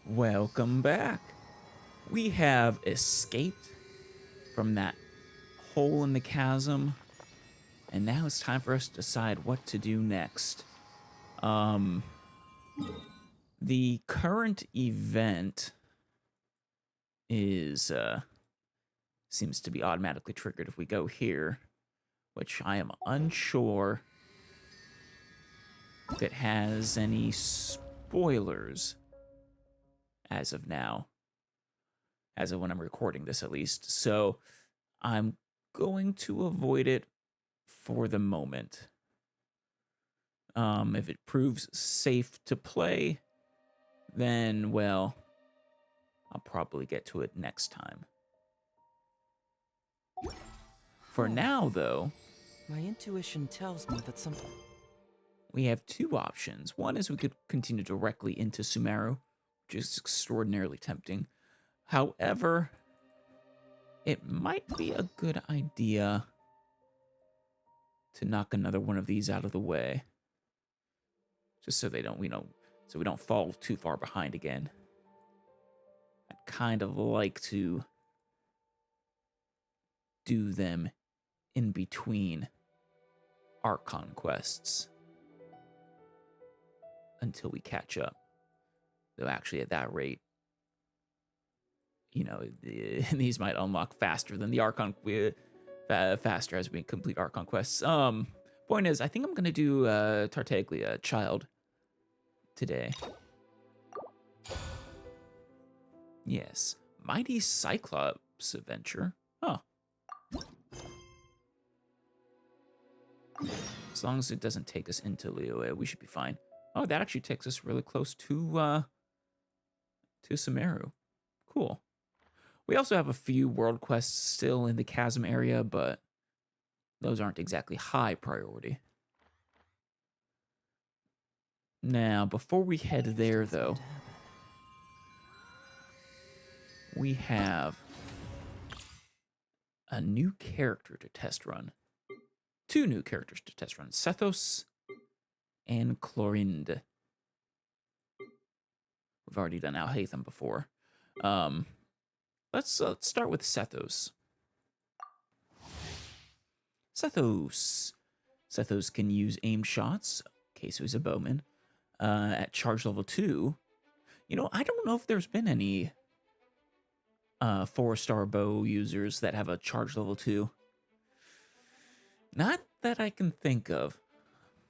Welcome back. We have escaped from that hole in the chasm, and now it's time for us to decide what to do next. Um, the current event is seems to be automatically triggered if we go here, which I am unsure if it has any spoilers as of now. As of when I'm recording this, at least. So I'm going to avoid it for the moment. If it proves safe to play, then, well, I'll probably get to it next time. For now, though, My intuition tells me that something. we have two options. One is we could continue directly into Sumeru, which is extraordinarily tempting. However, it might be a good idea to knock another one of these out of the way. Just so they don't, so we don't fall too far behind again. I'd kind of like to do them in between our conquests until we catch up. Though actually at that rate, these might unlock faster than the Archon, faster as we complete our conquests. Point is, I think I'm gonna do Tartaglia Child today. Yes, Mighty Cyclops Adventure. Huh. As long as it doesn't take us into Liyue, we should be fine. Oh, that actually takes us really close to Sumeru. Cool. We also have a few world quests still in the chasm area, but those aren't exactly high priority. Now, before we head there, though, we have a new character to test run. Two new characters to test run, Sethos and Clorinde. We've already done Alhaitham before. Let's start with Sethos. Sethos can use aim shots. Okay, so he's a bowman. At charge level 2. I don't know if there's been any 4-star bow users that have a charge level 2. Not that I can think of.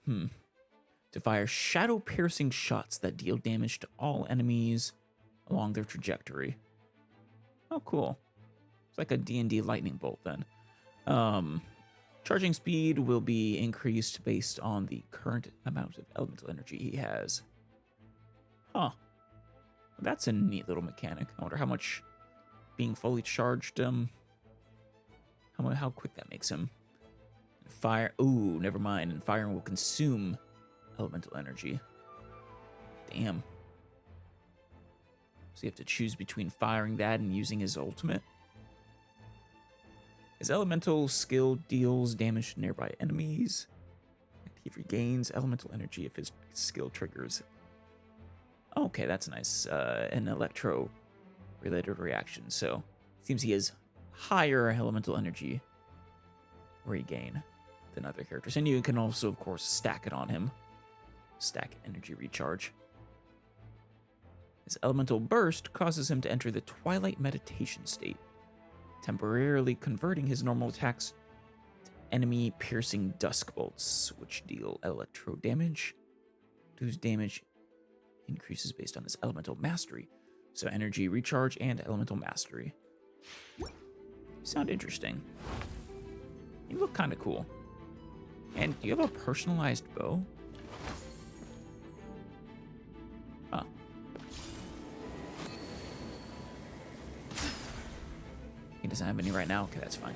To fire shadow-piercing shots that deal damage to all enemies along their trajectory. Oh, cool. It's like a D&D lightning bolt, then. Charging speed will be increased based on the current amount of elemental energy he has. Huh. That's a neat little mechanic. I wonder how much being fully charged, how quick that makes him. Fire, ooh, never mind. And firing will consume elemental energy. Damn. So you have to choose between firing that and using his ultimate. His elemental skill deals damage to nearby enemies. He regains elemental energy if his skill triggers. Okay, that's nice. An electro-related reaction. So it seems he has higher elemental energy regain than other characters. And you can also, of course, stack it on him. Stack energy recharge. His elemental burst causes him to enter the Twilight Meditation state, temporarily converting his normal attacks to enemy piercing dusk bolts, which deal electro damage, whose damage increases based on his elemental mastery. So energy recharge and elemental mastery. Sound interesting. You look kind of cool. And do you have a personalized bow? Huh. He doesn't have any right now. Okay, that's fine.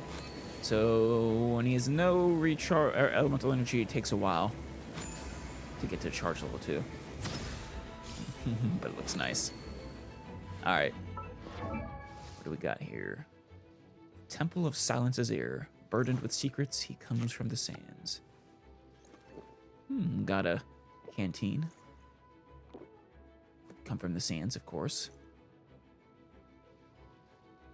So when he has no recharge or elemental energy, it takes a while to get to charge level 2. But it looks nice. All right. What do we got here? Temple of Silence Azir. Burdened with secrets, he comes from the sands. Got a canteen. come from the sands, of course.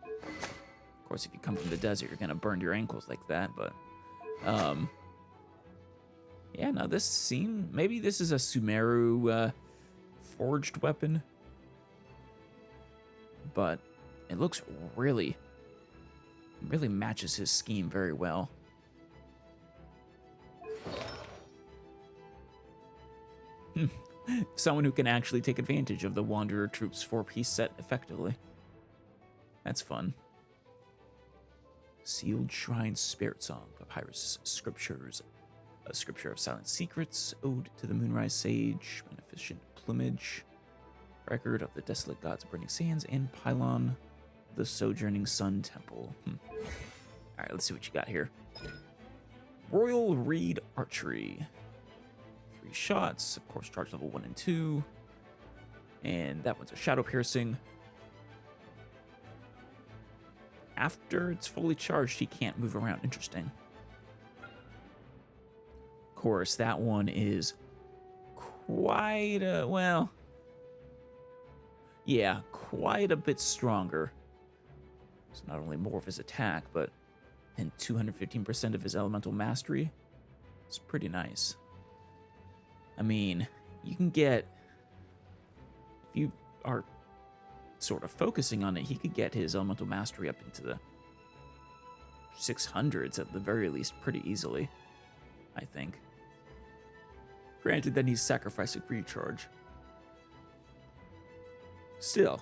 Of course, if you come from the desert, you're gonna burn your ankles like that, but yeah, no, maybe this is a Sumeru forged weapon, but it looks really matches his scheme very well. Someone who can actually take advantage of the Wanderer Troops 4-piece set effectively. That's fun. Sealed Shrine Spirit Song, Papyrus Scriptures, a Scripture of Silent Secrets, Ode to the Moonrise Sage, Beneficent Plumage, Record of the Desolate Gods of Burning Sands, and Pylon, the Sojourning Sun Temple. Alright, let's see what you got here. Royal Reed Archery. 3 shots, of course, charge level 1 and 2. And that one's a Shadow Piercing. After it's fully charged, he can't move around. Interesting. Of course, that one is quite a, well, yeah, quite a bit stronger. It's not only more of his attack, but and 215% of his elemental mastery. It's pretty nice. I mean, you can get, if you are sort of focusing on it, he could get his elemental mastery up into the 600s at the very least pretty easily, I think. Granted, then he's sacrificing recharge. Still,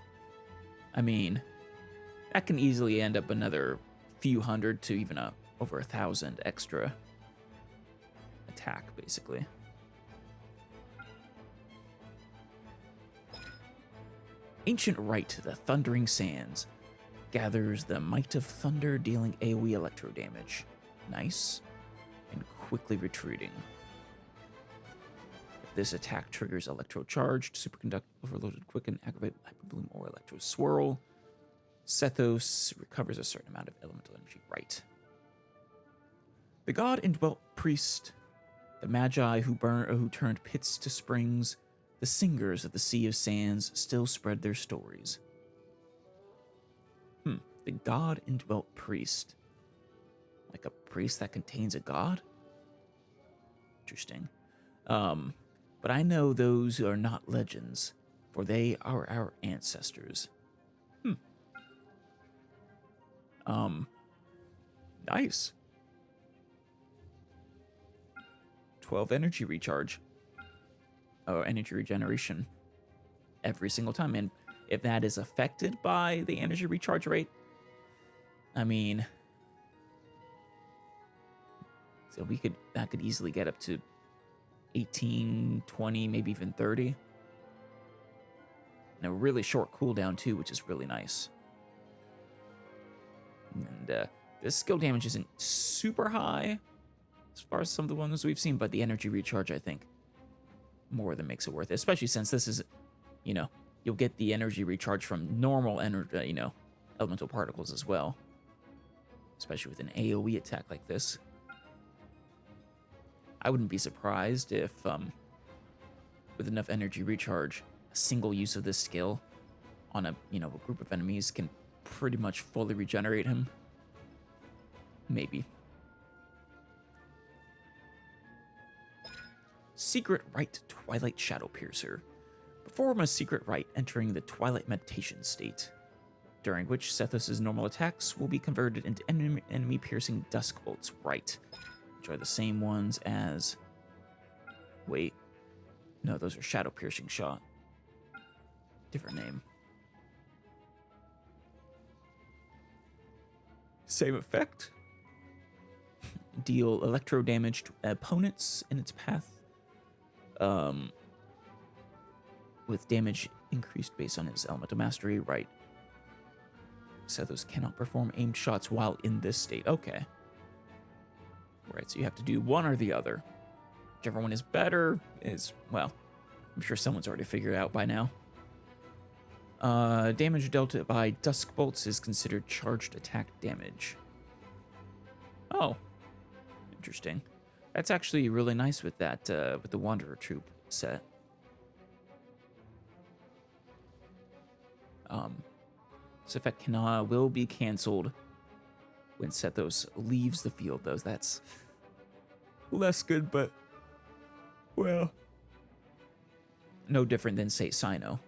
I mean, that can easily end up another few hundred to even over 1,000 extra attack, basically. Ancient Rite, the Thundering Sands. Gathers the Might of Thunder, dealing AoE electro damage. Nice. And quickly retreating. If this attack triggers Electro Charged, Superconduct, Overloaded Quicken, Aggravate, Hyperbloom, or Electro Swirl, Sethos recovers a certain amount of elemental energy. Right. The God indwelt priest, the Magi who turned pits to springs, the singers of the Sea of Sands still spread their stories. The God indwelt priest. Like a priest that contains a god? Interesting. But I know those are not legends, for they are our ancestors. Nice. 12 energy recharge. Or energy regeneration. Every single time. And if that is affected by the energy recharge rate, I mean, so that could easily get up to 18, 20, maybe even 30. And a really short cooldown too, which is really nice. And this skill damage isn't super high as far as some of the ones we've seen, but the energy recharge, I think, more than makes it worth it, especially since this is, you'll get the energy recharge from normal energy, elemental particles as well, especially with an AoE attack like this. I wouldn't be surprised if, with enough energy recharge, a single use of this skill on a group of enemies can pretty much fully regenerate him. Maybe. Secret Rite Twilight Shadow Piercer. Perform a secret rite entering the Twilight Meditation state, during which Sethos' normal attacks will be converted into enemy piercing dusk bolts. Right. Which are the same ones as... Wait. No, those are Shadow Piercing Shot. Different name. Same effect. Deal electro damage to opponents in its path. With damage increased based on his elemental mastery. Right. Sethos cannot perform aimed shots while in this state. Okay. Right, so you have to do one or the other. Whichever one is better is, well, I'm sure someone's already figured it out by now. Damage dealt by dusk bolts is considered charged attack damage. Oh, interesting. That's actually really nice with that, with the Wanderer Troop set. This effect will be canceled when Sethos leaves the field, though. That's less good, but, well, no different than, say, Sino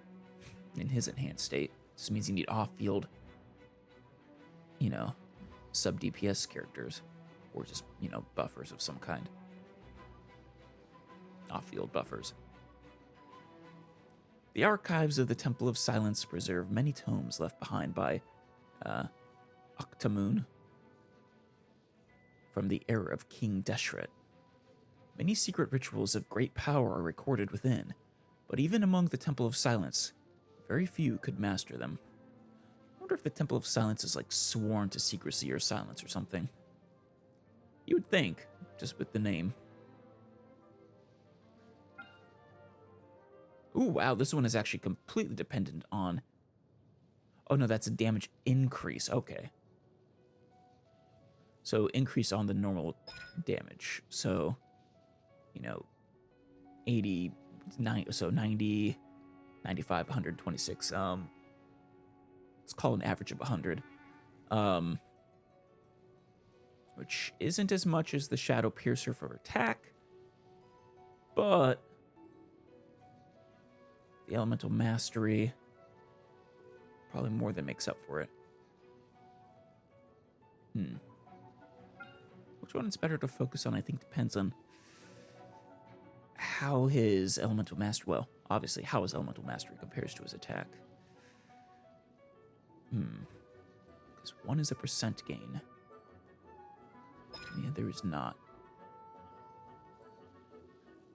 in his enhanced state. This means you need off-field, sub-DPS characters, or just, buffers of some kind. Off-field buffers. The archives of the Temple of Silence preserve many tomes left behind by Octamoon from the era of King Deshret. Many secret rituals of great power are recorded within, but even among the Temple of Silence, very few could master them. I wonder if the Temple of Silence is like sworn to secrecy or silence or something. You would think, just with the name. Ooh, wow, this one is actually completely dependent on... Oh, no, that's a damage increase. Okay. So, increase on the normal damage. So, 80, 90, so 90, 95, 126. Let's call an average of 100. Which isn't as much as the Shadow Piercer for attack, but the Elemental Mastery probably more than makes up for it. Which one is better to focus on, I think, depends on how his Elemental Mastery, well, obviously, how his Elemental Mastery compares to his attack. Because one is a percent gain. The other is not.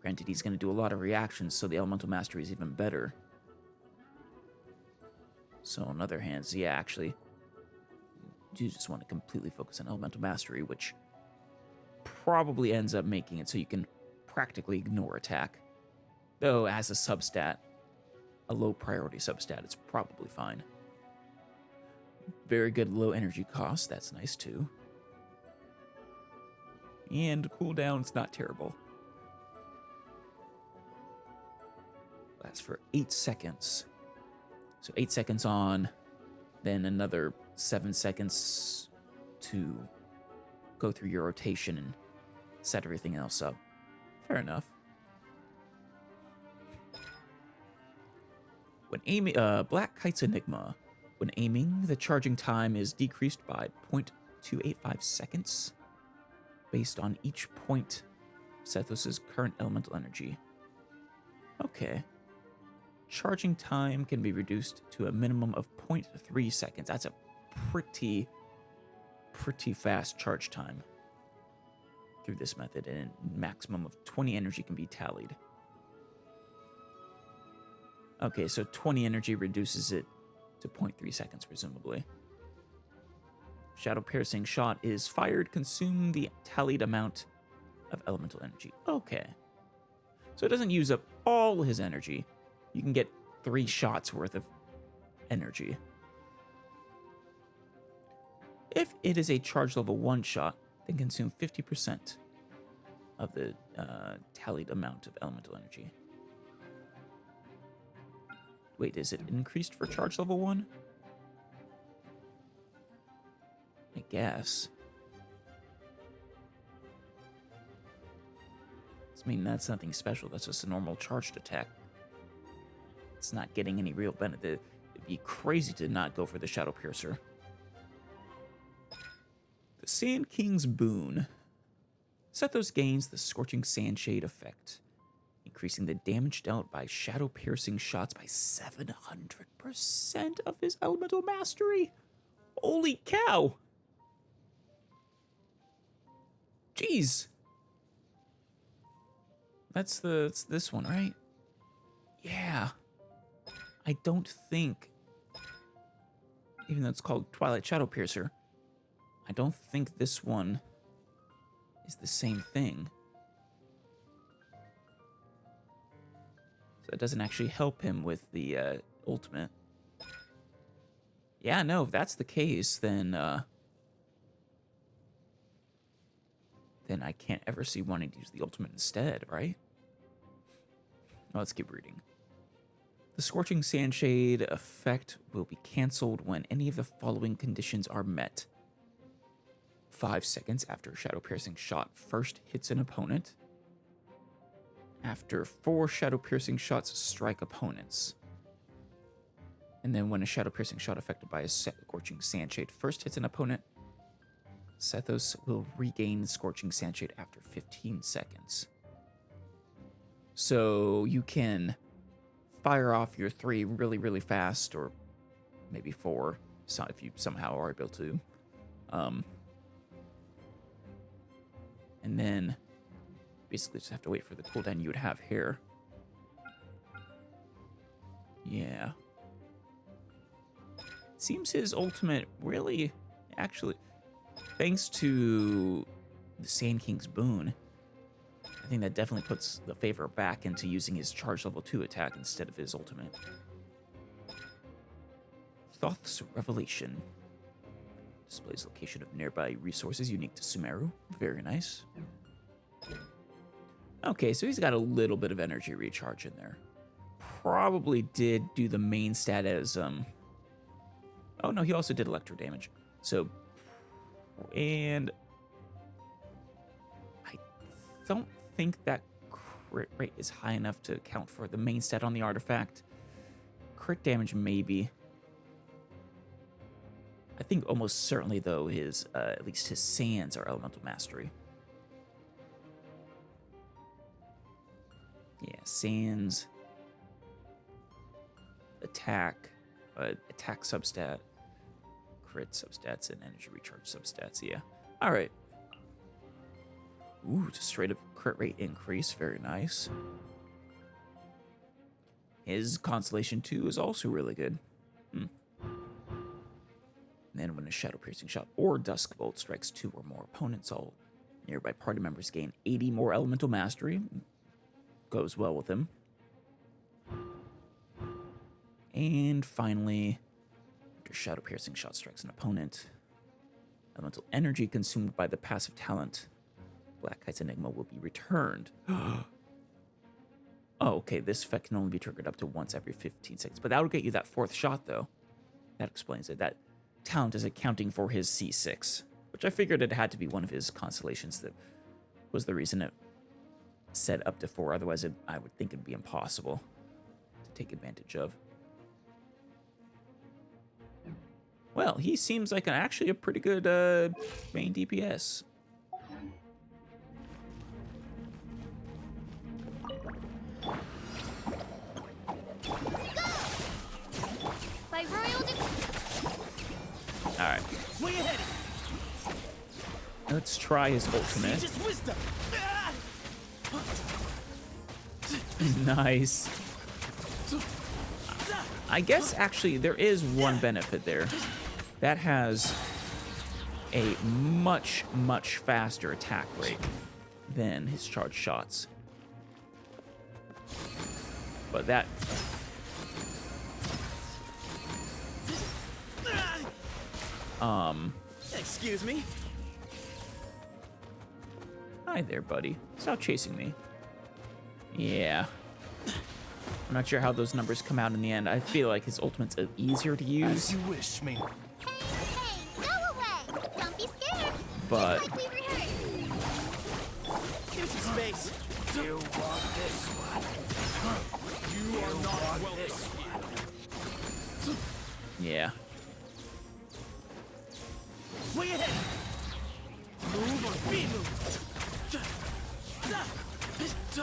Granted, he's going to do a lot of reactions, so the Elemental Mastery is even better. So, on other hands, yeah, actually, you just want to completely focus on Elemental Mastery, which probably ends up making it so you can practically ignore attack. Though, as a substat, a low priority substat, it's probably fine. Very good low energy cost, that's nice too. And cooldown's not terrible. Lasts for 8 seconds. So 8 seconds on, then another 7 seconds to go through your rotation and set everything else up. Fair enough. When aiming, Black Kite's Enigma. When aiming, the charging time is decreased by 0.285 seconds based on each point of Sethos' current elemental energy. Okay. Charging time can be reduced to a minimum of 0.3 seconds. That's a pretty fast charge time through this method, and a maximum of 20 energy can be tallied. Okay, so 20 energy reduces it to 0.3 seconds, presumably. Shadow Piercing Shot is fired, consuming the tallied amount of elemental energy. Okay. So it doesn't use up all his energy. You can get 3 shots worth of energy. If it is a charge level 1 shot, then consume 50% of the tallied amount of elemental energy. Wait, is it increased for charge level 1? I guess. I mean, that's nothing special. That's just a normal charged attack. It's not getting any real benefit. It'd be crazy to not go for the Shadow Piercer. The Sand King's Boon. Sethos gains the Scorching Sandshade effect, increasing the damage dealt by Shadow Piercing shots by 700% of his elemental mastery. Holy cow! Jeez. That's this one, right? Yeah. I don't think, even though it's called Twilight Shadow Piercer, I don't think this one is the same thing. So it doesn't actually help him with the ultimate. Yeah, no, if that's the case, then I can't ever see wanting to use the ultimate instead, right? Well, let's keep reading. The Scorching Sandshade effect will be canceled when any of the following conditions are met. 5 seconds after a Shadow Piercing shot first hits an opponent. After 4 Shadow Piercing shots strike opponents. And then when a Shadow Piercing shot affected by a Scorching Sandshade first hits an opponent, Sethos will regain Scorching Sandshade after 15 seconds. So you can fire off your 3 really, really fast, or maybe 4, so if you somehow are able to. And then basically just have to wait for the cooldown you would have here. Yeah. Seems his ultimate really, actually, thanks to the Sand King's boon, I think that definitely puts the favor back into using his charge level 2 attack instead of his ultimate. Thoth's Revelation. Displays location of nearby resources unique to Sumeru. Very nice. Okay, so he's got a little bit of energy recharge in there. Probably did do the main stat as, oh no, he also did electro damage. So, and I don't think that crit rate is high enough to account for the main stat on the artifact. Crit damage, maybe. I think almost certainly, though, his at least his sands are elemental mastery. Yeah, sands, attack substat, crit substats, and energy recharge substats. Yeah. All right. Ooh, just straight up crit rate increase. Very nice. His Constellation 2 is also really good. And then when a Shadow Piercing shot or Dusk Bolt strikes 2 or more opponents, all nearby party members gain 80 more elemental mastery. Goes well with him. And finally, after Shadow Piercing shot strikes an opponent, elemental energy consumed by the passive talent Black Kite's Enigma will be returned. Oh, okay, this effect can only be triggered up to once every 15 seconds. But that would get you that 4th shot, though. That explains it. That talent is accounting for his C6, which I figured it had to be one of his constellations that was the reason it said up to 4. Otherwise, I would think it'd be impossible to take advantage of. Well, he seems like actually a pretty good main DPS. Alright. Let's try his ultimate. Nice. I guess actually there is one benefit there. That has a much, much faster attack rate than his charged shots. But that... Excuse me? Hi there, buddy. Stop chasing me. Yeah. I'm not sure how those numbers come out in the end. I feel like his ultimate's easier to use. As you wish, me. Hey, go away! Don't be scared. But Just like we rehearsed. Give me some space. You want this one? You are not welcome. yeah. Way ahead. Move or be moved.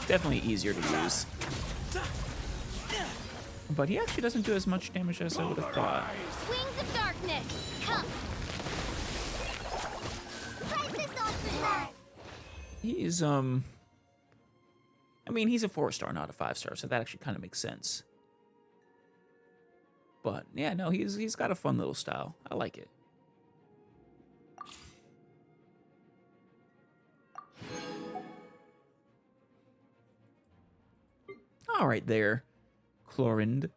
Definitely easier to use. But he actually doesn't do as much damage as I would have thought. Wings of darkness, come. Fight this officer. He's, I mean, he's a 4-star, not a 5-star, so that actually kind of makes sense. But, yeah, no, he's got a fun little style. I like it. All right there, Clorinde,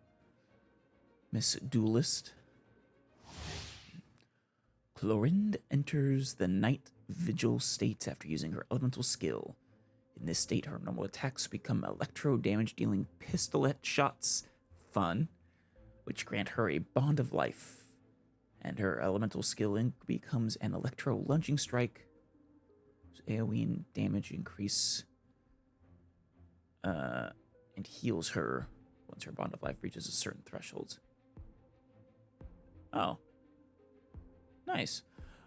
Miss Duelist. Clorinde enters the night vigil state after using her elemental skill. In this state, her normal attacks become electro damage dealing pistolet shots fun, which grant her a bond of life. And her elemental skill becomes an electro lunging strike. So AoE and damage increase and heals her once her bond of life reaches a certain threshold. Oh. Nice.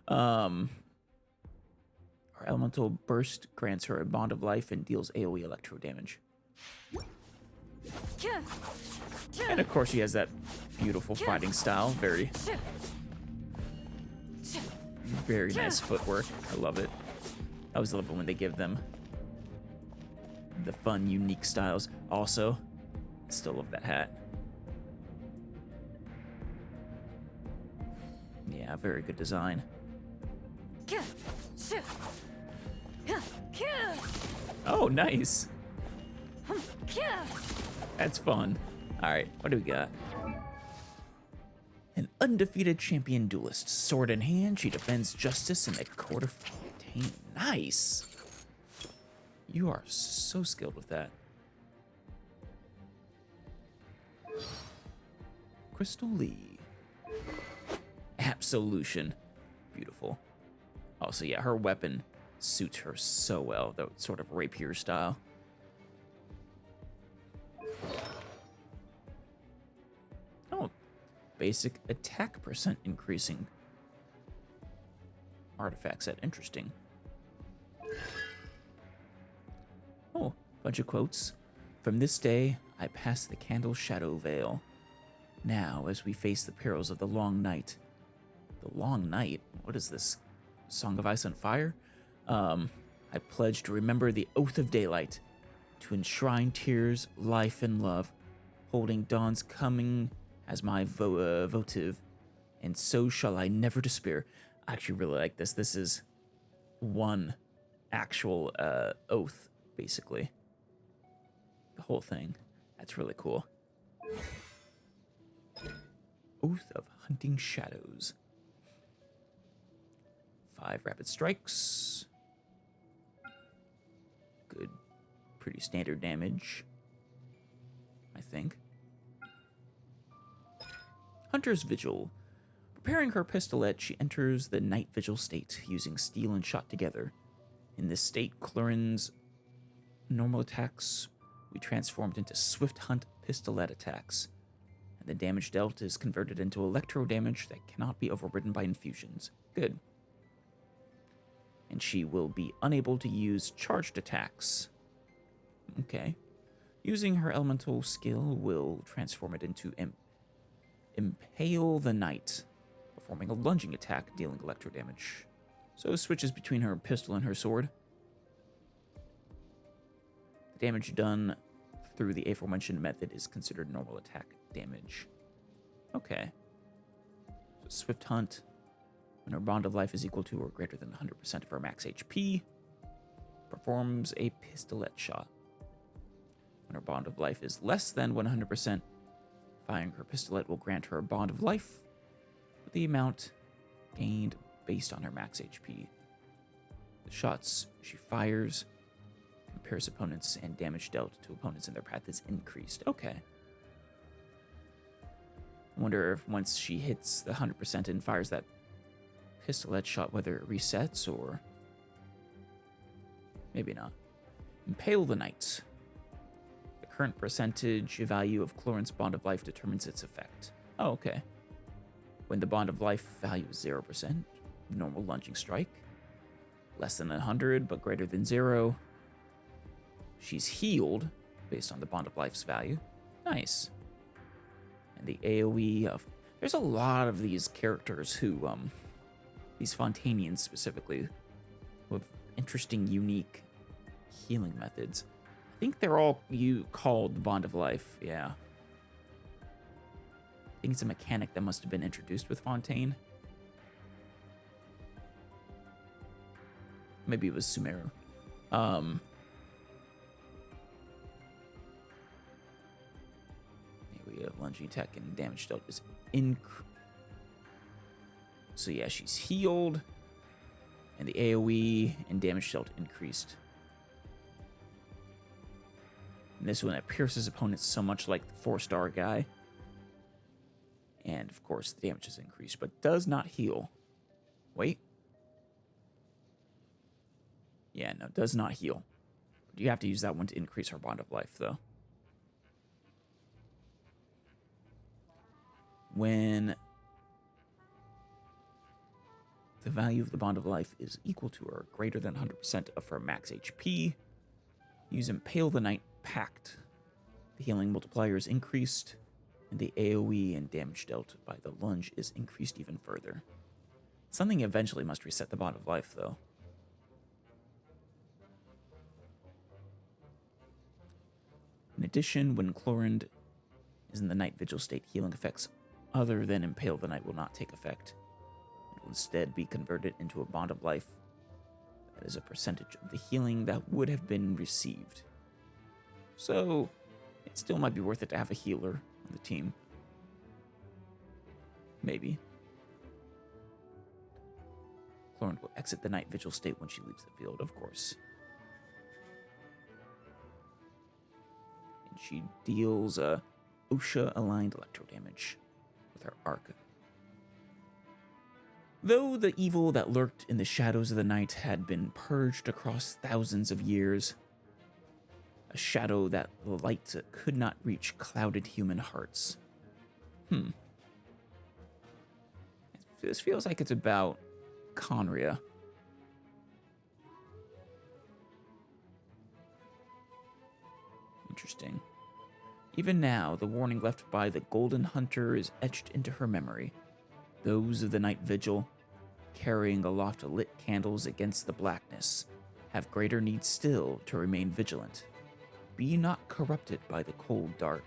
Her elemental burst grants her a bond of life and deals AoE electro damage. And of course she has that beautiful fighting style. Very nice footwork. I love it. I always love it when they give them the fun, unique styles. Also, still love that hat. Yeah, very good design. Oh, nice. That's fun. All right, what do we got? An undefeated champion duelist. Sword in hand, she defends justice in the court of Fontaine. Nice. You are so skilled with that. Crystal Lee. Absolution. Beautiful. Also, yeah, her weapon suits her so well. That sort of rapier style. Oh, basic attack percent increasing. Artifact set. Interesting. Oh, bunch of quotes. From this day, I pass the candle shadow veil. Now, as we face the perils of the long night. The long night? What is this? Song of Ice and Fire? I pledge to remember the oath of daylight, to enshrine tears, life, and love, holding dawn's coming as my votive, and so shall I never despair. I actually really like this. This is one actual oath, basically. The whole thing. That's really cool. Oath of Hunting Shadows. 5 rapid strikes. Good. Pretty standard damage, I think. Hunter's Vigil. Preparing her pistolet, she enters the night vigil state, using steel and shot together. In this state, Clorinde's normal attacks will be transformed into swift hunt pistolet attacks, and the damage dealt is converted into electro damage that cannot be overridden by infusions. Good. And she will be unable to use charged attacks. Okay. Using her elemental skill will transform it into Impale the Knight, performing a lunging attack, dealing electro damage. So it switches between her pistol and her sword. The damage done through the aforementioned method is considered normal attack damage. Okay. So Swift Hunt. When her bond of life is equal to or greater than 100% of her max HP, performs a pistolet shot. When her bond of life is less than 100%, firing her pistolet will grant her a bond of life with the amount gained based on her max HP. The shots she fires compares opponents, and damage dealt to opponents in their path is increased. Okay. I wonder if once she hits the 100% and fires that pistolet shot, whether it resets or maybe not. Impale the Knight. The current percentage value of Clorinde's bond of life determines its effect. Oh, okay. When the bond of life value is 0%, normal lunging strike. Less than 100, but greater than 0. She's healed based on the bond of life's value. Nice. And the AoE of... There's a lot of these characters who, these Fontainians specifically, with interesting, unique healing methods. I think they're all called Bond of Life, yeah. I think it's a mechanic that must have been introduced with Fontaine. Maybe it was Sumeru. Here we have lunging attack and damage dealt is so yeah, she's healed, and the AoE and damage dealt increased. And this one, it pierces opponents so much like the 4-star guy. And, of course, the damage is increased, but does not heal. Wait. Yeah, no, does not heal. You have to use that one to increase her bond of life, though. When the value of the bond of life is equal to or greater than 100% of her max HP, use Impale the Knight Pact. The healing multiplier is increased, and the AoE and damage dealt by the lunge is increased even further. Something eventually must reset the bond of life, though. In addition, when Clorinde is in the Night Vigil state, healing effects other than Impale the Knight will not take effect. It will instead be converted into a bond of life that is a percentage of the healing that would have been received. So, it still might be worth it to have a healer on the team. Maybe. Clorinde will exit the Night Vigil state when she leaves the field, of course. And she deals OSHA-aligned electro damage with her arc. Though the evil that lurked in the shadows of the night had been purged across thousands of years, a shadow that the light could not reach clouded human hearts. This feels like it's about Conria. Interesting. Even now, the warning left by the Golden Hunter is etched into her memory. Those of the Night Vigil, carrying aloft lit candles against the blackness, have greater need still to remain vigilant. Be not corrupted by the cold dark.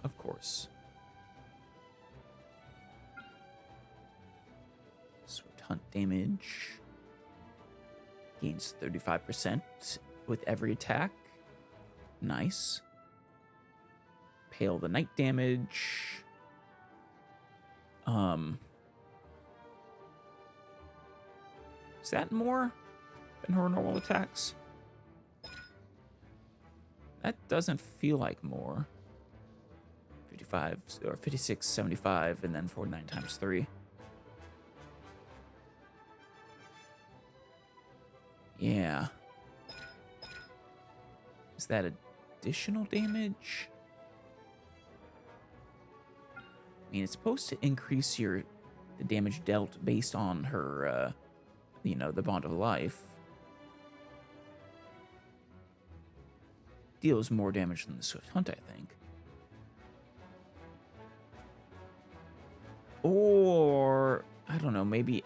Of course. Swift Hunt damage. Gains 35% with every attack. Nice. Pale the Night damage. Is that more than her normal attacks? That doesn't feel like more. 55 or 56, 75, and then 49 times 3. Yeah. Is that additional damage? I mean, it's supposed to increase the damage dealt based on her, the bond of life. Deals more damage than the Swift Hunt, I think. Or, I don't know, maybe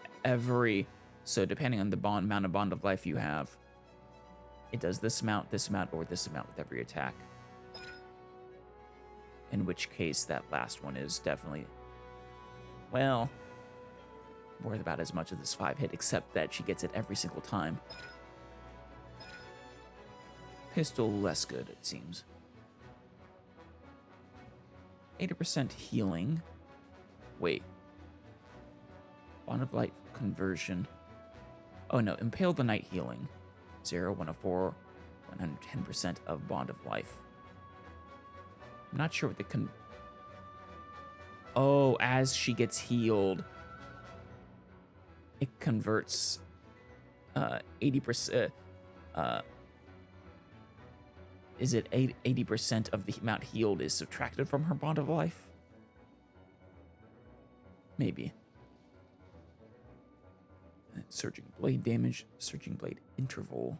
so depending on the amount of bond of life you have, it does this amount, or this amount with every attack. In which case, that last one is definitely, well, worth about as much as this 5-hit, except that she gets it every single time. Pistol, less good, it seems. 80% healing. Wait. Bond of Light conversion. Oh no, Impale the Night healing. 0, 104, 110% of Bond of Life. I'm not sure what the Oh, as she gets healed, it converts 80%. Is it 80% of the amount healed is subtracted from her Bond of Life? Maybe. Surging Blade damage, Surging Blade interval.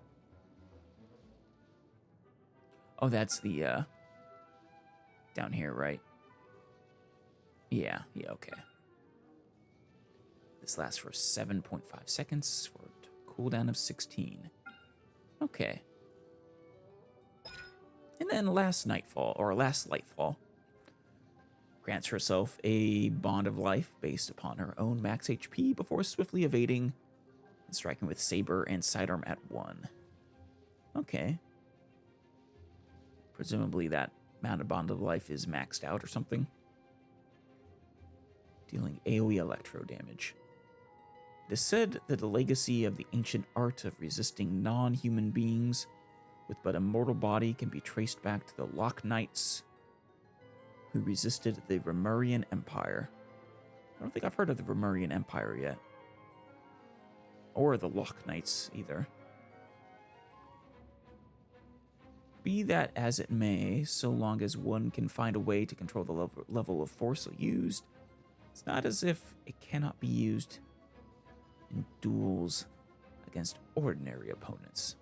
Oh, that's the, down here, right? Yeah, okay. This lasts for 7.5 seconds for a cooldown of 16. Okay. And then last Lightfall grants herself a Bond of Life based upon her own max HP before swiftly evading and striking with Saber and Sidearm at 1. Okay. Presumably that amount of Bond of Life is maxed out or something. Dealing AoE electro damage. It is said that the legacy of the ancient art of resisting non-human beings with but a mortal body can be traced back to the Loch Knights who resisted the Remurian Empire. I don't think I've heard of the Remurian Empire yet. Or the Loch Knights, either. Be that as it may, so long as one can find a way to control the level of force used, it's not as if it cannot be used in duels against ordinary opponents.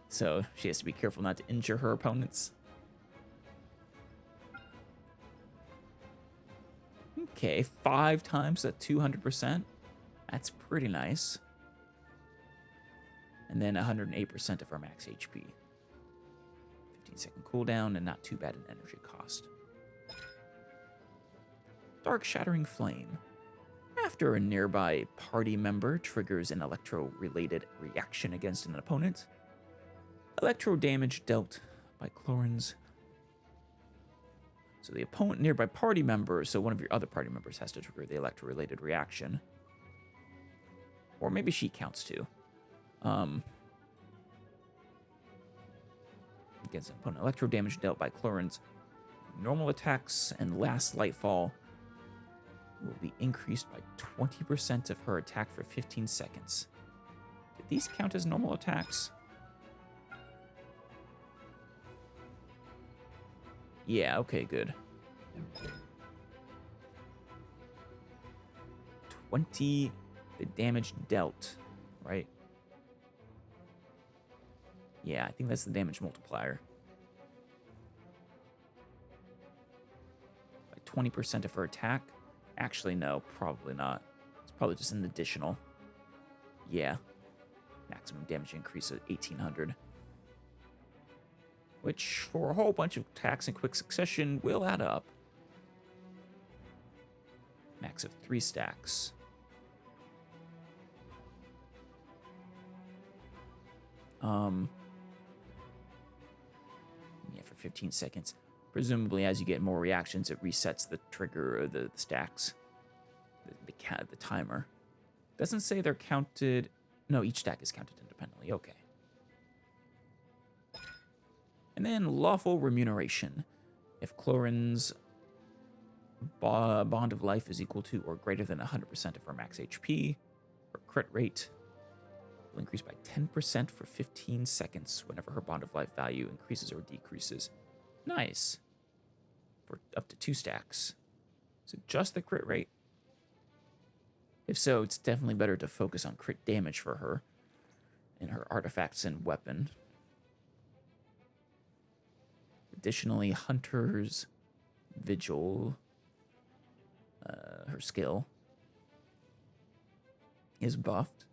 So she has to be careful not to injure her opponents. Okay, 5 times at 200%. That's pretty nice. And then 108% of our max HP. 15-second cooldown and not too bad in energy cost. Dark Shattering Flame. After a nearby party member triggers an electro-related reaction against an opponent, electro damage dealt by Clorinde's. So the opponent nearby party member, so one of your other party members has to trigger the electro-related reaction. Or maybe she counts too. Against an opponent. Electro damage dealt by Clorinde's normal attacks and last Lightfall will be increased by 20% of her attack for 15 seconds. Did these count as normal attacks? Yeah, okay, good. 20 the damage dealt, right? Yeah, I think that's the damage multiplier. By 20% of her attack? Actually, no, probably not. It's probably just an additional. Yeah. Maximum damage increase of 1800. Which, for a whole bunch of attacks in quick succession, will add up. Max of 3 stacks. Yeah, for 15 seconds. Presumably, as you get more reactions, it resets the trigger or the stacks. The timer. Doesn't say they're counted. No, each stack is counted independently. Okay. And then Lawful Remuneration. If Clorinde's bond of life is equal to or greater than 100% of her max HP, her crit rate will increase by 10% for 15 seconds whenever her bond of life value increases or decreases. Nice. For up to 2 stacks. Is it just the crit rate? If so, it's definitely better to focus on crit damage for her in her artifacts and weapon. Additionally, Hunter's Vigil, her skill, is buffed.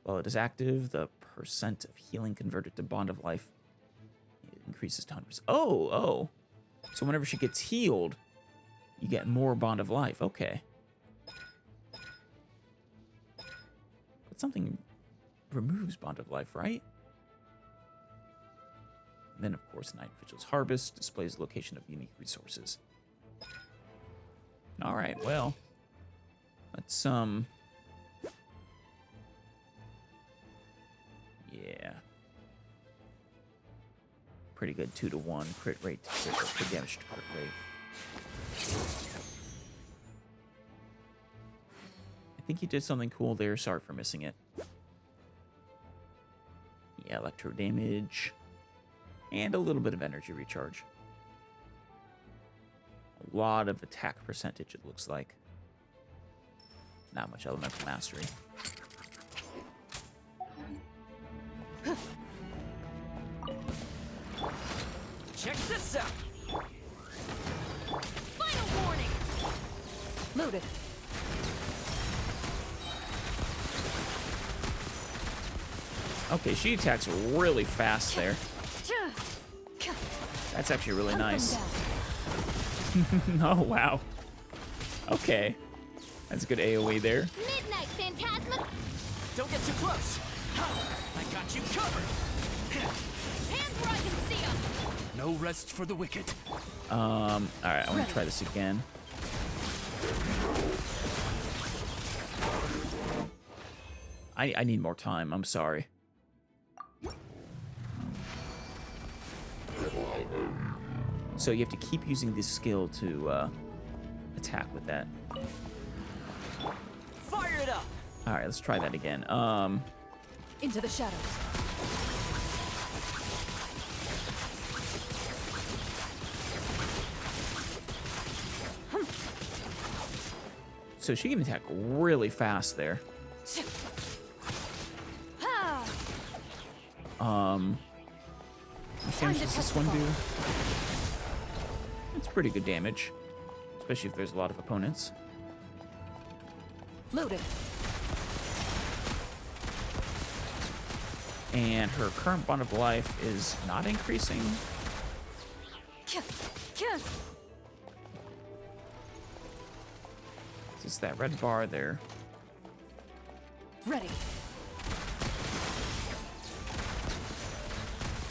While it is active, the percent of healing converted to Bond of Life increases to 100%. Oh. So whenever she gets healed, you get more Bond of Life. Okay. But something removes Bond of Life, right? And then, of course, Night Vigil's Harvest displays the location of unique resources. All right, well, let's, yeah. Pretty good 2-to-1 crit rate to crit damage to crit rate. I think he did something cool there. Sorry for missing it. Yeah, electro damage. And a little bit of energy recharge. A lot of attack percentage, it looks like. Not much elemental mastery. Check this out. Final warning! Loaded. Okay, she attacks really fast there. That's actually really nice. Oh, wow. Okay. That's a good AoE there. Midnight Phantasma! Don't get too close. I got you covered. Hands where I can see 'em! No rest for the wicked. Alright, I want to try this again. I need more time, I'm sorry. So you have to keep using this skill to attack with that. Fire it up! All right, let's try that again. Into the shadows. So she can attack really fast there. How much damage does this one do? It's pretty good damage, especially if there's a lot of opponents. Loaded. And her current bond of life is not increasing. It's that red bar there. Ready.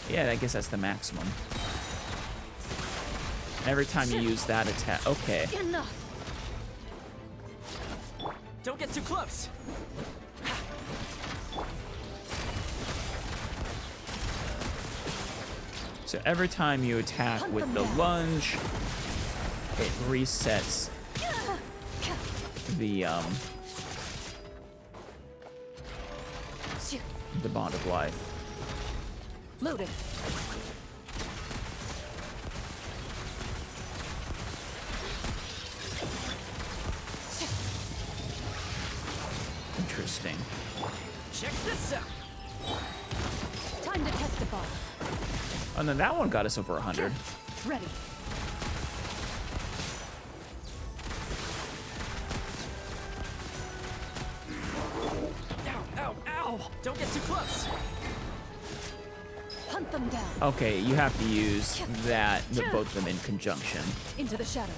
Yeah, I guess that's the maximum. Every time you use that attack, okay. Enough. Don't get too close! So every time you attack with the lunge, it resets the bond of life. Loaded. Interesting. Check this out! Time to testify. Oh, no, that one got us over 100. Ready. Ow, ow, ow! Don't get too close! Hunt them down. Okay, you have to use that, both of them in conjunction. Into the shadows.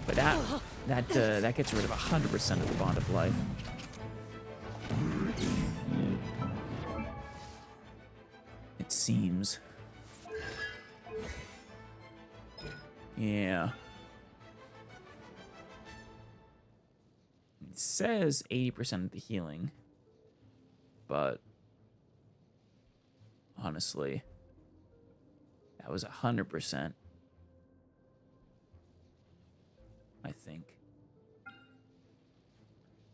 But that gets rid of 100% of the bond of life. It seems. Yeah. It says 80% of the healing, but honestly, that was 100%. I think.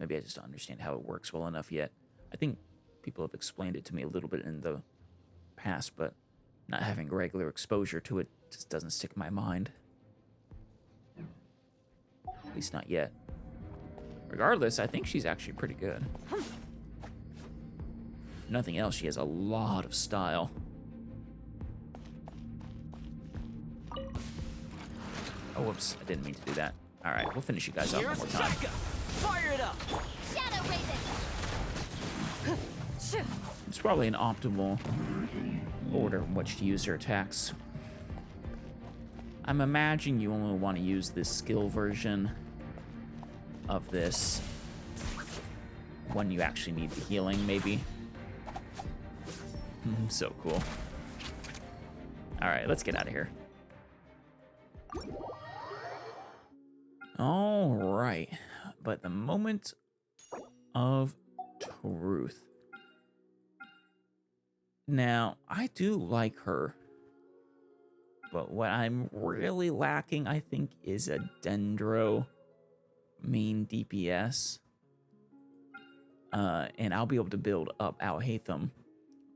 Maybe I just don't understand how it works well enough yet. I think people have explained it to me a little bit in the past, but not having regular exposure to it just doesn't stick in my mind. At least not yet. Regardless, I think she's actually pretty good. If nothing else, she has a lot of style. Oh, whoops. I didn't mean to do that. All right, we'll finish you guys off one more time. Fire it up! Shadow Raven! It's probably an optimal order in which to use her attacks. I'm imagining you only want to use this skill version of this when you actually need the healing, maybe. So cool. All right, let's get out of here. All right, but the moment of truth. Now, I do like her, but what I'm really lacking, I think, is a Dendro main DPS. And I'll be able to build up Alhaitham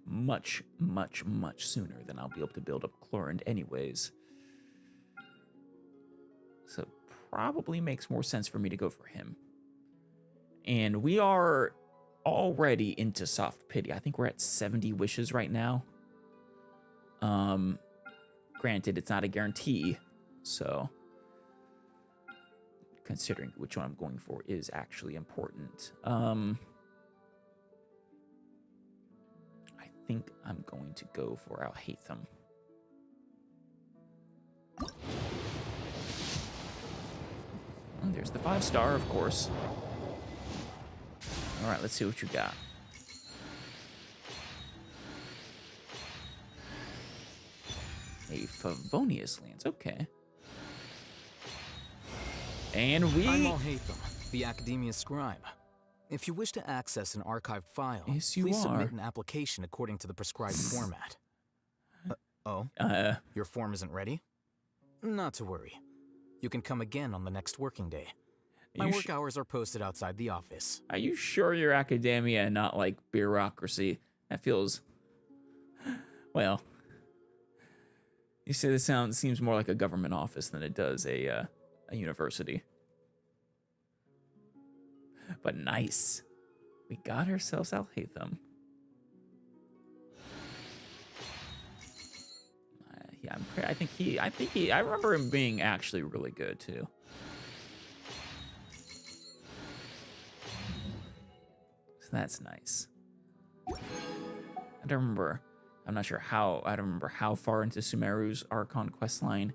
much, much, much sooner than I'll be able to build up Clorinde anyways. So probably makes more sense for me to go for him. And we are already into soft pity. I think we're at 70 wishes right now. Granted, it's not a guarantee, so considering which one I'm going for is actually important. I think I'm going to go for Alhaitham. And there's the 5-star, of course. All right, let's see what you got. A Favonius Lands, okay. And I'm miHoYo, the Academia Scribe. If you wish to access an archived file, Yes, you please are. submit an application according to the prescribed format. Oh, your form isn't ready? Not to worry. You can come again on the next working day. My work hours are posted outside the office. Are you sure you're academia and not like bureaucracy? That feels, well, you say this seems more like a government office than it does a university. But nice. We got ourselves Alhaitham. Yeah, I remember him being actually really good too. So that's nice. I'm not sure how, I don't remember how far into Sumeru's Archon questline,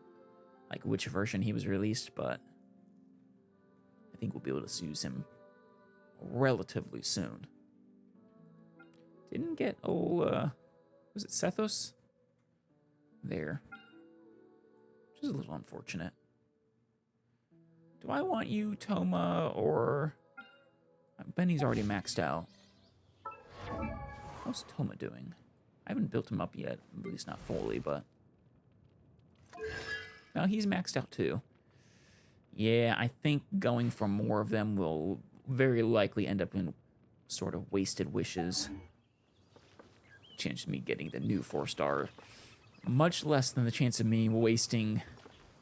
like which version he was released, but I think we'll be able to use him relatively soon. Didn't get old, was it Sethos? There. Which is a little unfortunate. Do I want you, Toma, or... Benny's already maxed out. How's Toma doing? I haven't built him up yet, at least not fully, but... No, he's maxed out too. Yeah, I think going for more of them will very likely end up in sort of wasted wishes. Chance of me getting the new 4-star. Much less than the chance of me wasting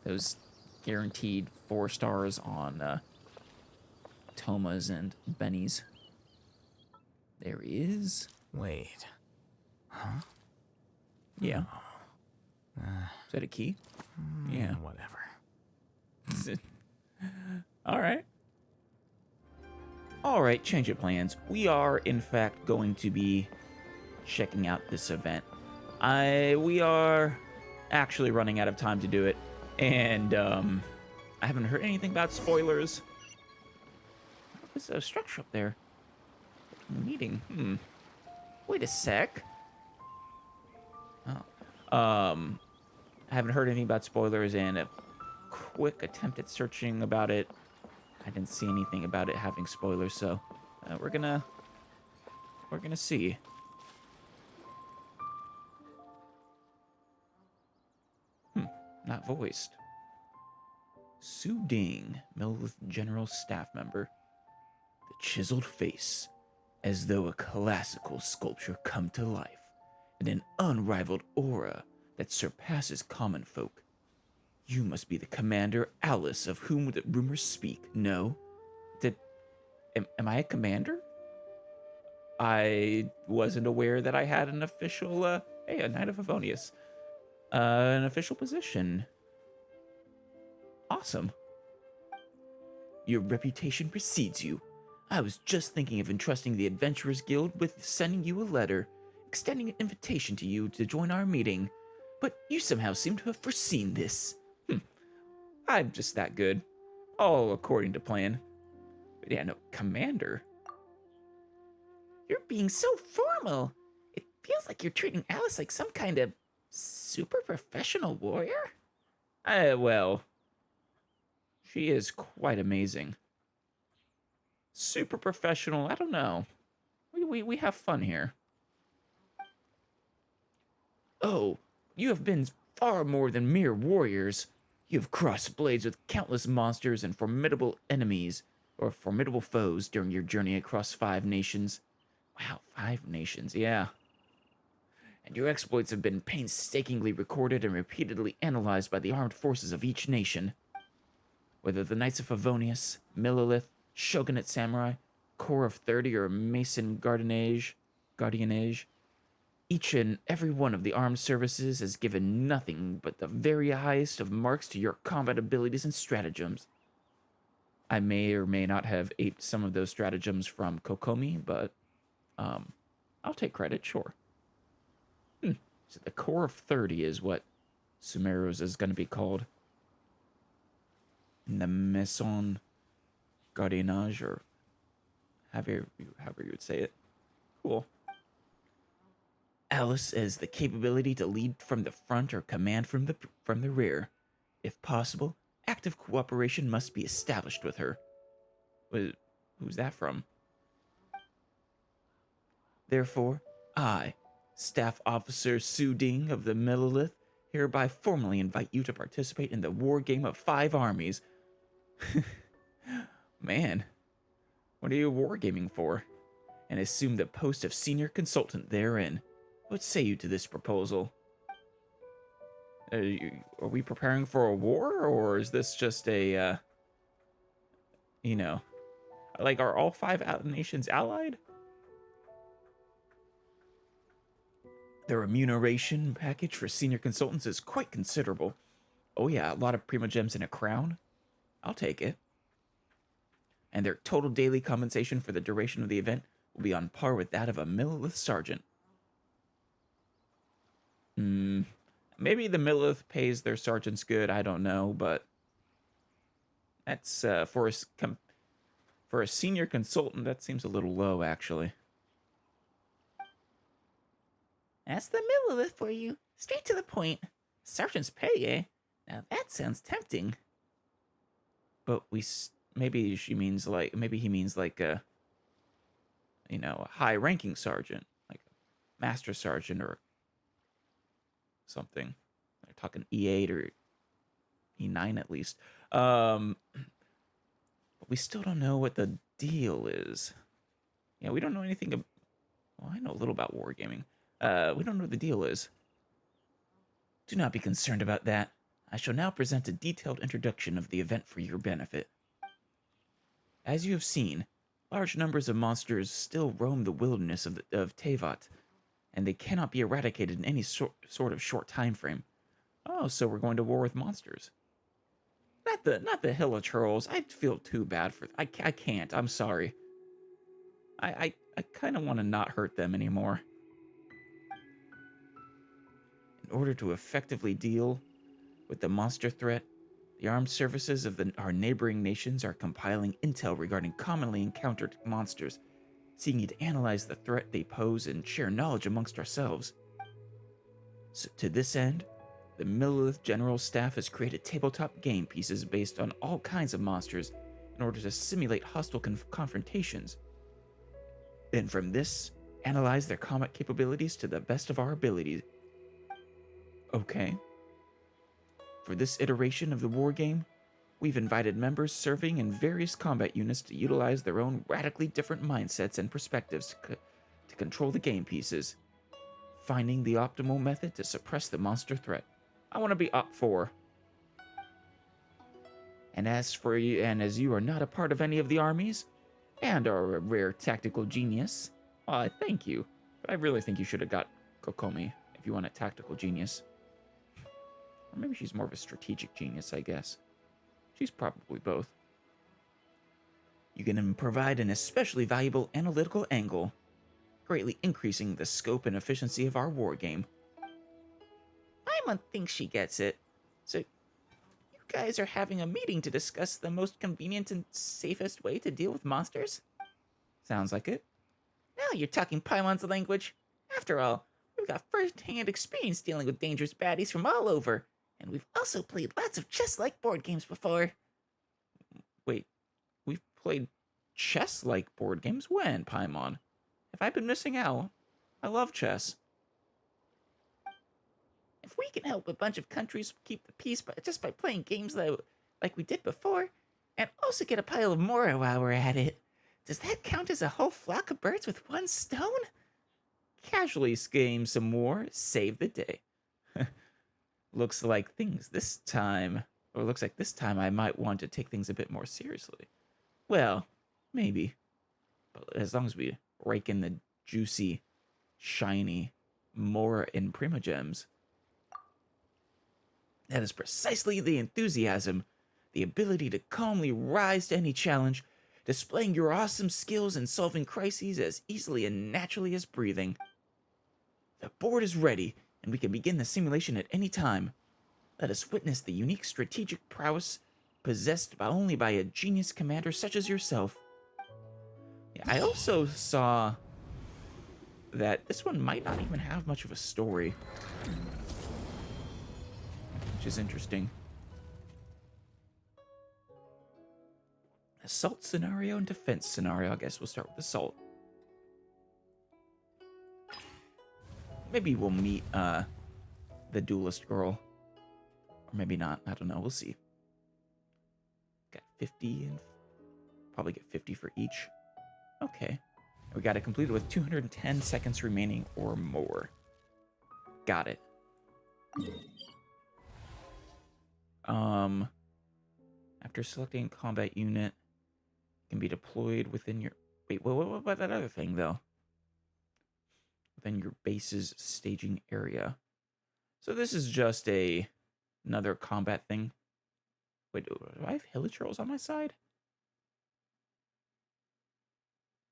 those guaranteed 4 stars on Toma's and Benny's. There he is. Wait. Huh? Yeah. Is that a key? Yeah. Whatever. All right, change of plans. We are, in fact, going to be checking out this event. We are actually running out of time to do it, and I haven't heard anything about spoilers. There's a structure up there. Meeting. Wait a sec. Oh. I haven't heard anything about spoilers, and a quick attempt at searching about it, I didn't see anything about it having spoilers, so we're gonna see. Not voiced. Su Ding, Millith General Staff Member. The chiseled face, as though a classical sculpture come to life, and an unrivaled aura that surpasses common folk. You must be the Commander Alice of whom the rumors speak, no? Am I a commander? I wasn't aware that I had an official, a Knight of Favonius. An official position. Awesome. Your reputation precedes you. I was just thinking of entrusting the Adventurers Guild with sending you a letter, extending an invitation to you to join our meeting, but you somehow seem to have foreseen this. I'm just that good. All according to plan. But yeah, no, Commander. You're being so formal. It feels like you're treating Alice like some kind of super professional warrior? Well, she is quite amazing. Super professional, I don't know. We have fun here. Oh, you have been far more than mere warriors. You have crossed blades with countless monsters and formidable enemies, or formidable foes, during your journey across 5 nations. Wow, 5 nations, yeah. And your exploits have been painstakingly recorded and repeatedly analyzed by the armed forces of each nation. Whether the Knights of Favonius, Millilith, Shogunate Samurai, Corps of 30, or Mason Guardianage, each and every one of the armed services has given nothing but the very highest of marks to your combat abilities and stratagems. I may or may not have aped some of those stratagems from Kokomi, but I'll take credit, sure. So the Corps of 30 is what Sumeru's is going to be called. The Maison Guardianage, or however you would say it. Cool. Alice has the capability to lead from the front or command from the rear. If possible, active cooperation must be established with her. Who's that from? Therefore, I, Staff Officer Su Ding of the Millilith, hereby formally invite you to participate in the war game of 5 armies. Man, what are you wargaming for? And assume the post of senior consultant therein. What say you to this proposal? Are we preparing for a war, or is this just a, you know, like, are all 5 nations allied? The remuneration package for senior consultants is quite considerable. Oh yeah, a lot of primo gems and a crown. I'll take it. And their total daily compensation for the duration of the event will be on par with that of a Millilith sergeant. Maybe the Millilith pays their sergeants good, I don't know, but that's, for a senior consultant, that seems a little low, actually. That's the Millilith for you. Straight to the point. Sergeant's pay, eh? Now that sounds tempting. But maybe he means like a, you know, a high-ranking sergeant, like a master sergeant or something. They're talking E8 or E9 at least. But we still don't know what the deal is. Yeah, we don't know anything. Well, I know a little about wargaming. We don't know what the deal is. Do not be concerned about that. I shall now present a detailed introduction of the event for your benefit. As you have seen, large numbers of monsters still roam the wilderness of Teyvat, and they cannot be eradicated in any sort of short time frame. Oh, so we're going to war with monsters. Not the Hilichurls. I feel too bad for. I can't. I'm sorry. I kind of want to not hurt them anymore. In order to effectively deal with the monster threat, the armed services of our neighboring nations are compiling intel regarding commonly encountered monsters, seeking to analyze the threat they pose and share knowledge amongst ourselves. So, to this end, the Millilith General Staff has created tabletop game pieces based on all kinds of monsters in order to simulate hostile confrontations. And from this, analyze their combat capabilities to the best of our abilities. Okay. For this iteration of the war game, we've invited members serving in various combat units to utilize their own radically different mindsets and perspectives to control the game pieces, finding the optimal method to suppress the monster threat. I want to be Op 4. And as you are not a part of any of the armies, and are a rare tactical genius, thank you. But I really think you should have got Kokomi if you want a tactical genius. Or maybe she's more of a strategic genius, I guess. She's probably both. You can provide an especially valuable analytical angle, greatly increasing the scope and efficiency of our war game. Paimon thinks she gets it. So, you guys are having a meeting to discuss the most convenient and safest way to deal with monsters? Sounds like it. Now you're talking Paimon's language. After all, we've got first-hand experience dealing with dangerous baddies from all over. And we've also played lots of chess-like board games before. Wait, we've played chess-like board games? When, Paimon? Have I been missing out? I love chess. If we can help a bunch of countries keep the peace just by playing games like we did before, and also get a pile of Mora while we're at it, does that count as a whole flock of birds with one stone? Casually scheme some more, save the day. Looks like this time I might want to take things a bit more seriously. Well, maybe. But as long as we rake in the juicy, shiny Mora and Primogems. That is precisely the enthusiasm, the ability to calmly rise to any challenge, displaying your awesome skills in solving crises as easily and naturally as breathing. The board is ready, and we can begin the simulation at any time. Let us witness the unique strategic prowess possessed only by a genius commander such as yourself. Yeah, I also saw that this one might not even have much of a story, which is interesting. Assault scenario and defense scenario. I guess we'll start with assault. Maybe we'll meet the duelist girl. Or maybe not. I don't know. We'll see. Got 50 and probably get 50 for each. Okay. We got it completed with 210 seconds remaining or more. Got it. After selecting combat unit, can be deployed within your... Wait, what about that other thing, though? Within your base's staging area. So this is just another combat thing. Wait, do I have hilichurls on my side?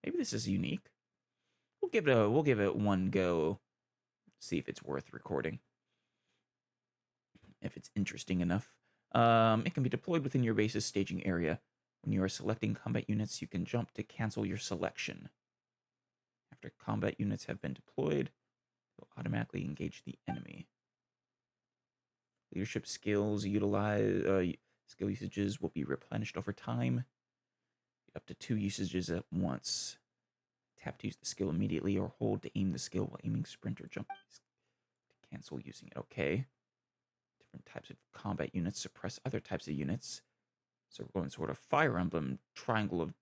Maybe this is unique. We'll give it one go. See if it's worth recording. If it's interesting enough. It can be deployed within your base's staging area. When you are selecting combat units, you can jump to cancel your selection. After combat units have been deployed, you'll automatically engage the enemy. Leadership skills skill usages will be replenished over time. Up to 2 usages at once. Tap to use the skill immediately or hold to aim the skill while aiming sprint or jump to cancel using it. Okay. Different types of combat units suppress other types of units. So we're going sort of Fire Emblem Triangle of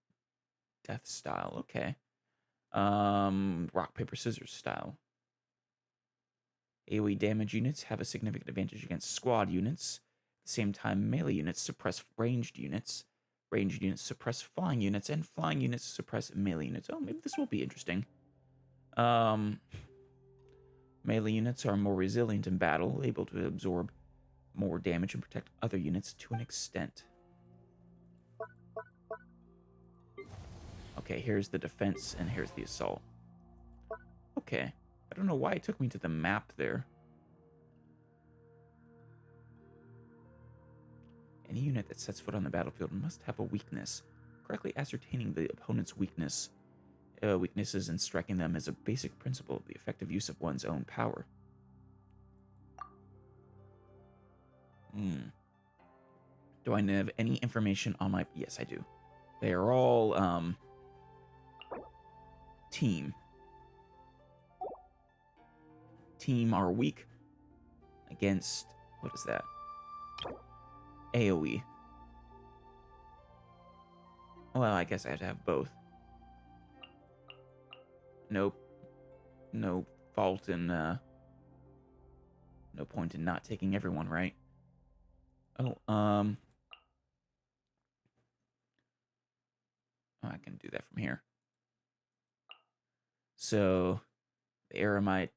Death style. Okay. Rock, paper, scissors style. AoE damage units have a significant advantage against squad units. At the same time, melee units suppress ranged units. Ranged units suppress flying units, and flying units suppress melee units. Oh, maybe this will be interesting. Melee units are more resilient in battle, able to absorb more damage and protect other units to an extent. Okay, here's the defense, and here's the assault. Okay. I don't know why it took me to the map there. Any unit that sets foot on the battlefield must have a weakness. Correctly ascertaining the opponent's weaknesses and striking them is a basic principle of the effective use of one's own power. Do I have any information on my... Yes, I do. They are all, team. Team are weak against... What is that? AoE. Well, I guess I have to have both. Nope. No fault in, no point in not taking everyone, right? Oh, I can do that from here. So, the Aramite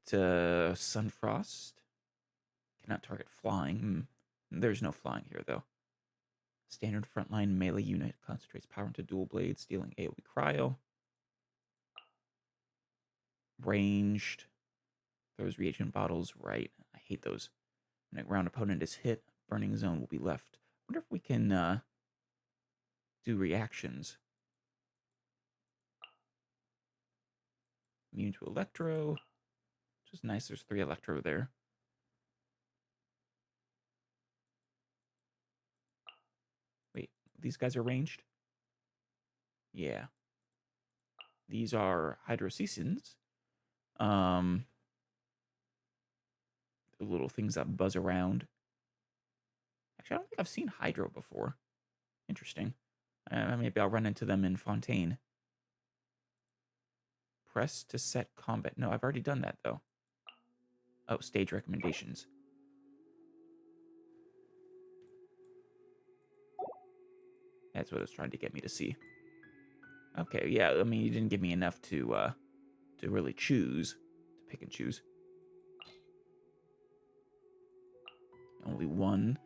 Sunfrost cannot target flying. There's no flying here, though. Standard frontline melee unit concentrates power into dual blades, dealing AoE cryo. Ranged. Throws reagent bottles, right. I hate those. When a ground opponent is hit, burning zone will be left. I wonder if we can do reactions. Immune to electro. Which is nice. There's 3 electro there. Wait, these guys are ranged? Yeah. These are hydrocecins. The little things that buzz around. Actually, I don't think I've seen hydro before. Interesting. Maybe I'll run into them in Fontaine. Press to set combat. No, I've already done that, though. Oh, stage recommendations. That's what it's trying to get me to see. Okay, yeah, I mean, you didn't give me enough to really choose. To pick and choose. Only one.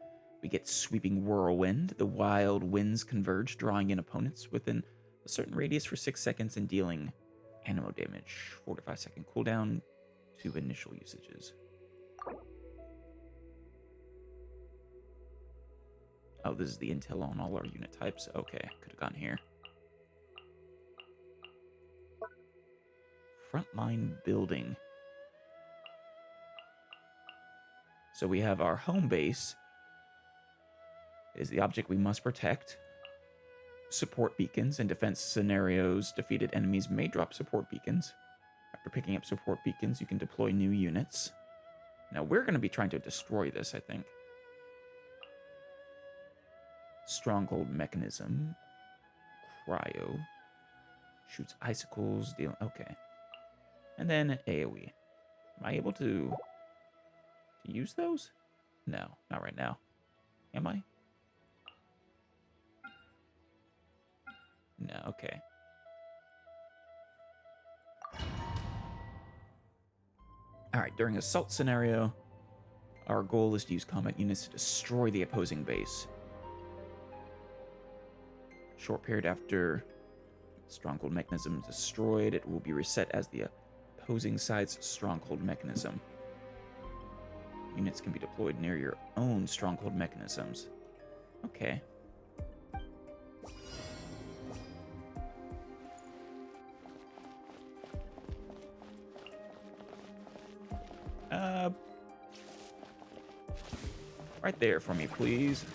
We get Sweeping Whirlwind. The wild winds converge, drawing in opponents within a certain radius for 6 seconds and dealing animo damage. 4 to 5 second cooldown. 2 initial usages. Oh, this is the intel on all our unit types. Okay, could have gone here. Frontline building. So we have our home base. Is the object we must protect. Support beacons. In defense scenarios, defeated enemies may drop support beacons. After picking up support beacons, you can deploy new units. Now we're going to be trying to destroy this, I think. Stronghold mechanism. Cryo. Shoots icicles. Deal. Okay. And then AoE. Am I able to use those? No, not right now. Am I? No, okay. Alright, during assault scenario, our goal is to use combat units to destroy the opposing base. Short period after stronghold mechanism is destroyed, it will be reset as the opposing side's stronghold mechanism. Units can be deployed near your own stronghold mechanisms. Okay. Right there for me, please.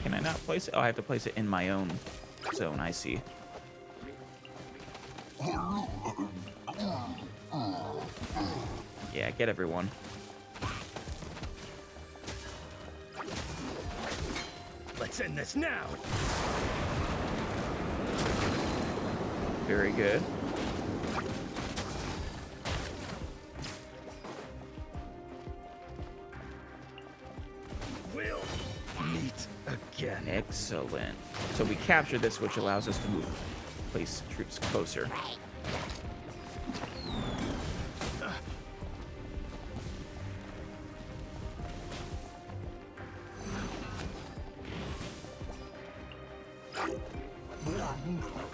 Can I not place it? Oh, I have to place it in my own zone, I see. Yeah, get everyone. Let's end this now. Very good. We'll meet again. Excellent. So we captured this, which allows us to place troops closer.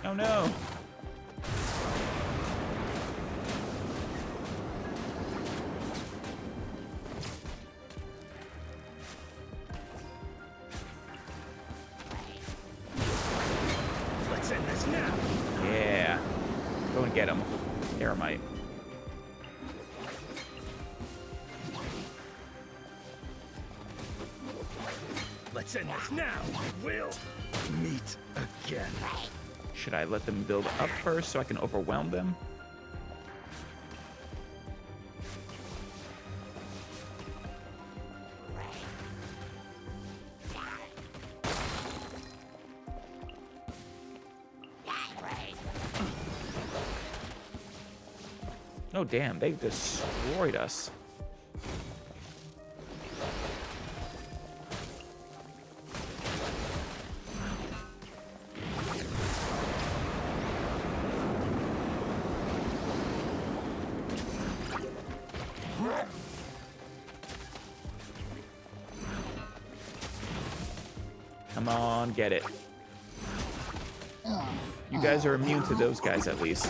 Oh no! Let's end this now. Yeah. Go and get him. Aramite. Let's end this now. We'll meet again. Should I let them build up first so I can overwhelm them? Oh, damn. They destroyed us. Come on, get it. You guys are immune to those guys, at least.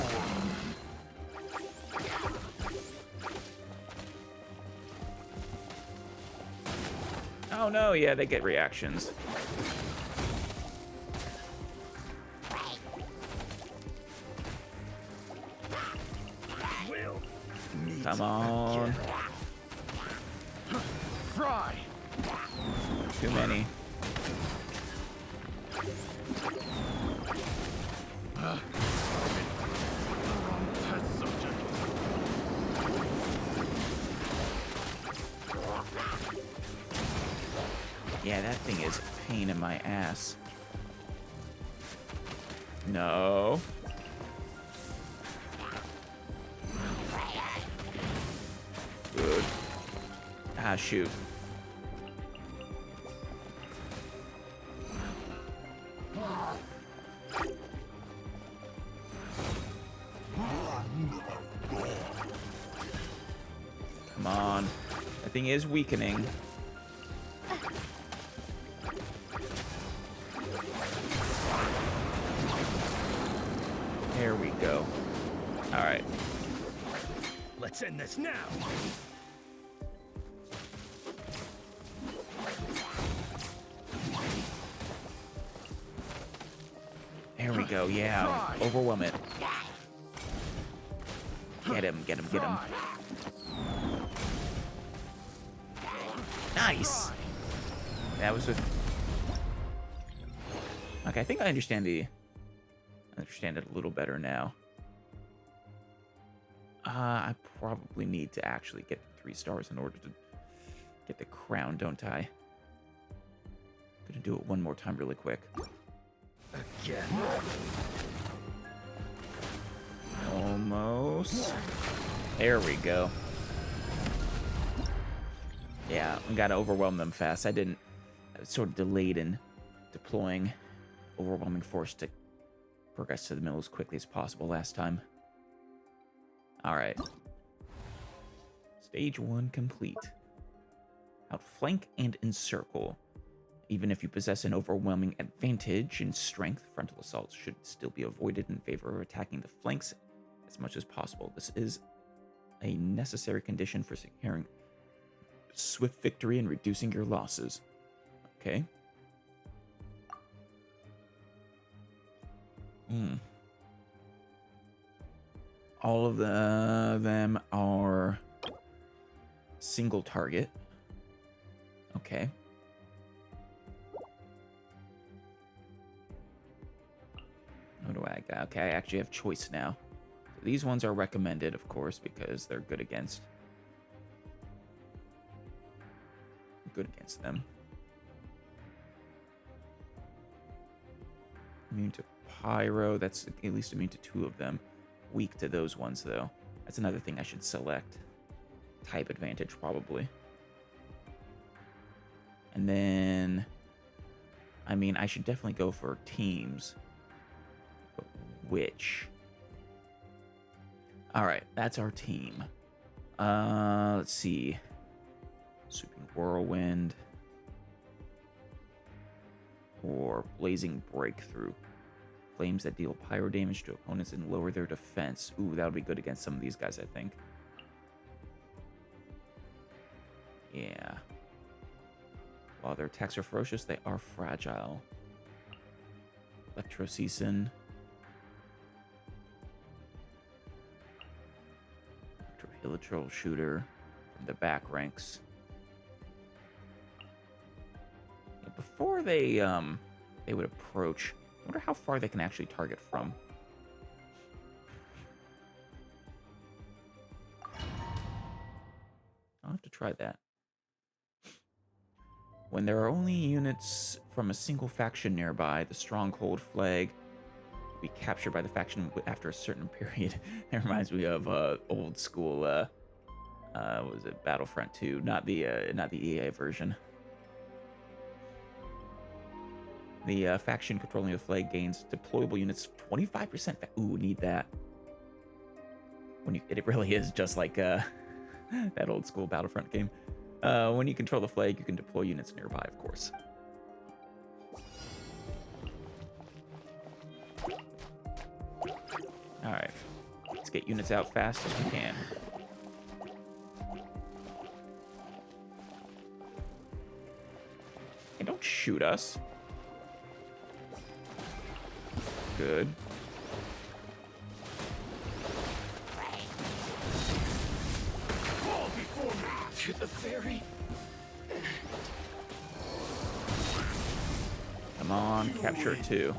Oh no, yeah, they get reactions. We'll meet Come on. again. Fry. Too many. Yeah, that thing is a pain in my ass. No. Good. Ah, shoot. Come on. That thing is weakening. There we go. All right. Let's end this now. There we go. Yeah. Overwhelm it. Get him, get him, get him. Nice. That was with... Okay, I think I understand the I understand it a little better now. I probably need to actually get 3 stars in order to get the crown, don't I? Gonna do it one more time really quick. Again. Almost. There we go. Yeah, I gotta overwhelm them fast. I was sort of delayed in deploying overwhelming force to progress to the middle as quickly as possible last time. Alright. Stage 1 complete. Outflank and encircle. Even if you possess an overwhelming advantage in strength, frontal assaults should still be avoided in favor of attacking the flanks as much as possible. This is a necessary condition for securing swift victory and reducing your losses. Okay. All of them are single target. Okay. What do I got? Okay, I actually have choice now. So these ones are recommended, of course, because they're good against them. Immune to pyro. That's at least immune to 2 of them. Weak to those ones, though. That's another thing I should select. Type advantage, probably. And then, I mean, I should definitely go for teams. But which? Alright, that's our team. Let's see. Sweeping Whirlwind. Or Blazing Breakthrough. Flames that deal pyro damage to opponents and lower their defense. Ooh, that would be good against some of these guys, I think. Yeah. While their attacks are ferocious, they are fragile. Electroseason. Electro Shooter from the back ranks. Yeah, before they would approach, I wonder how far they can actually target from. I'll have to try that. When there are only units from a single faction nearby, the stronghold flag will be captured by the faction after a certain period. That reminds me of old school, what was it, Battlefront 2, not the EA version. The faction controlling the flag gains deployable units 25%. Ooh, need that. It really is just like that old school Battlefront game. When you control the flag, you can deploy units nearby, of course. Alright. Let's get units out fast as we can. Hey, don't shoot us. Good. To the ferry. Come on, capture 2.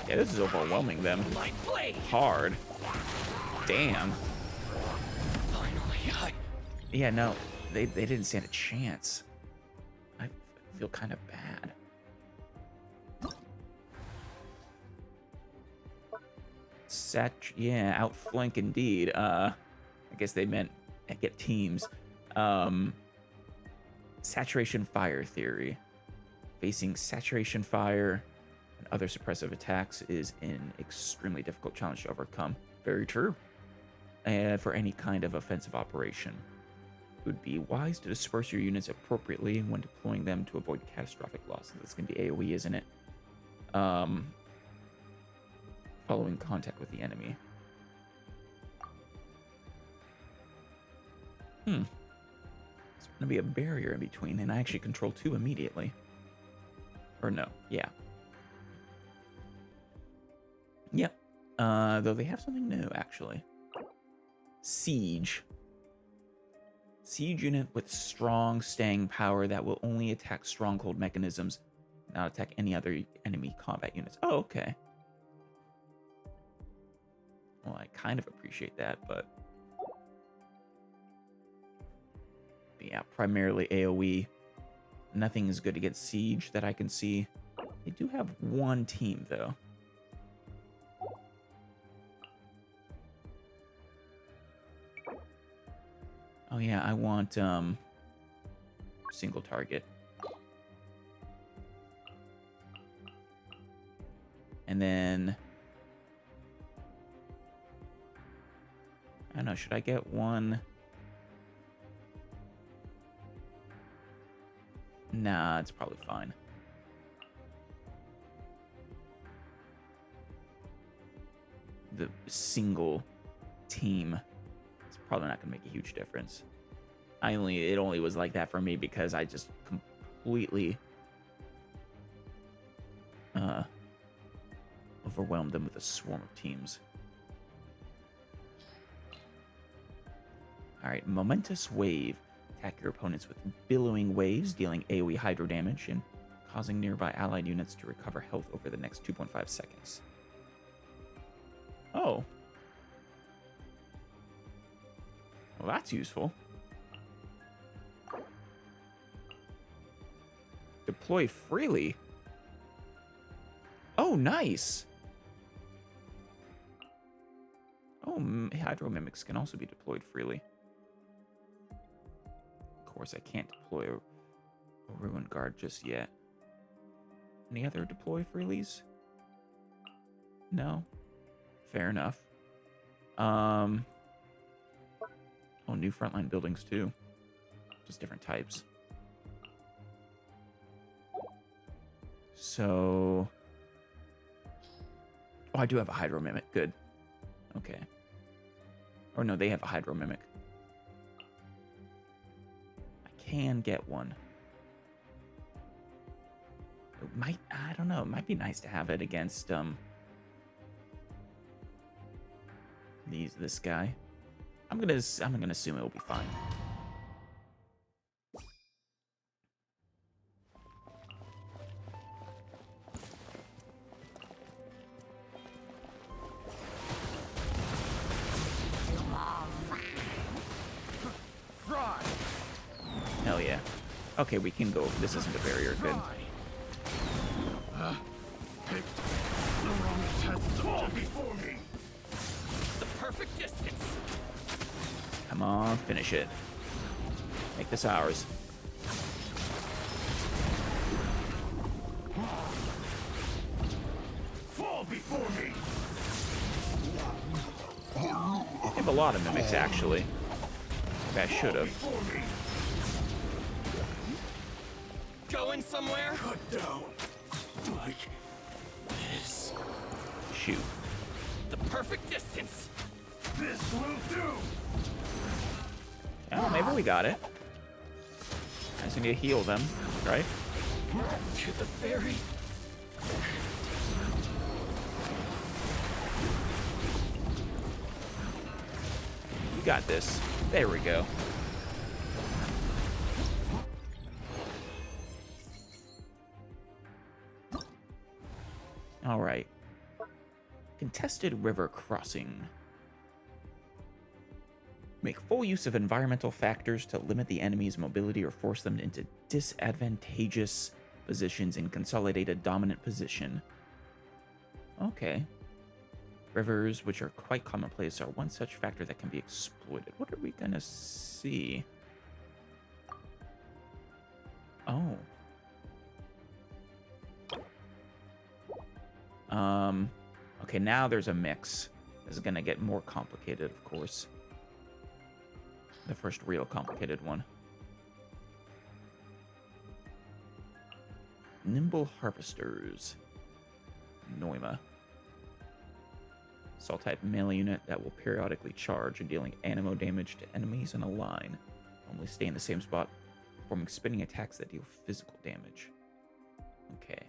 Yeah, this is overwhelming them. Hard. Damn. Finally, Yeah, no, they didn't stand a chance. I feel kind of bad. Yeah, outflank indeed. I guess they meant get teams. Saturation fire theory. Facing saturation fire and other suppressive attacks is an extremely difficult challenge to overcome. Very true. And for any kind of offensive operation, it would be wise to disperse your units appropriately when deploying them to avoid catastrophic losses. That's going to be AoE, isn't it? Following contact with the enemy. There's going to be a barrier in between, and I actually control 2 immediately. Or no, yeah. Yep. Though they have something new, actually. Siege. Siege unit with strong staying power that will only attack stronghold mechanisms, not attack any other enemy combat units. Oh, okay. Well, I kind of appreciate that, but yeah, primarily AoE. Nothing is good against Siege that I can see. They do have one team, though. Oh yeah, I want single target. And then I don't know, should I get one? Nah, it's probably fine. The single team is probably not going to make a huge difference. It only was like that for me because I just completely overwhelmed them with a swarm of teams. All right, Momentous Wave. Attack your opponents with billowing waves, dealing AoE hydro damage and causing nearby allied units to recover health over the next 2.5 seconds. Oh. Well, that's useful. Deploy freely. Oh, nice. Oh, Hydro Mimics can also be deployed freely. Of course, I can't deploy a Ruin Guard just yet. Any other deploy freelies? No. Fair enough. Oh, new frontline buildings too. Just different types. So... Oh, I do have a Hydro Mimic. Good. Okay. Or no, they have a Hydro Mimic. I can get one. It might... I don't know. It might be nice to have it against, this guy. I'm gonna assume it'll be fine. Hell yeah. Okay, we can go. This isn't a barrier. Good. Before me. The perfect distance. Come on, finish it. Make this ours. Fall before me. I have a lot of mimics, actually. Maybe I should have. Going somewhere? Cut down. Like this. Shoot. The perfect distance. This will do. Oh, maybe we got it. I just need to heal them, right? To the very... You got this. There we go. All right. Contested river crossing. Make full use of environmental factors to limit the enemy's mobility or force them into disadvantageous positions in consolidated dominant position. Okay. Rivers, which are quite commonplace, are one such factor that can be exploited. What are we gonna see? Oh. Okay, now there's a mix. This is gonna get more complicated, of course. The first real complicated one. Nimble Harvesters. Noima. Assault type melee unit that will periodically charge, dealing anemo damage to enemies in a line. Only stay in the same spot, performing spinning attacks that deal physical damage. Okay.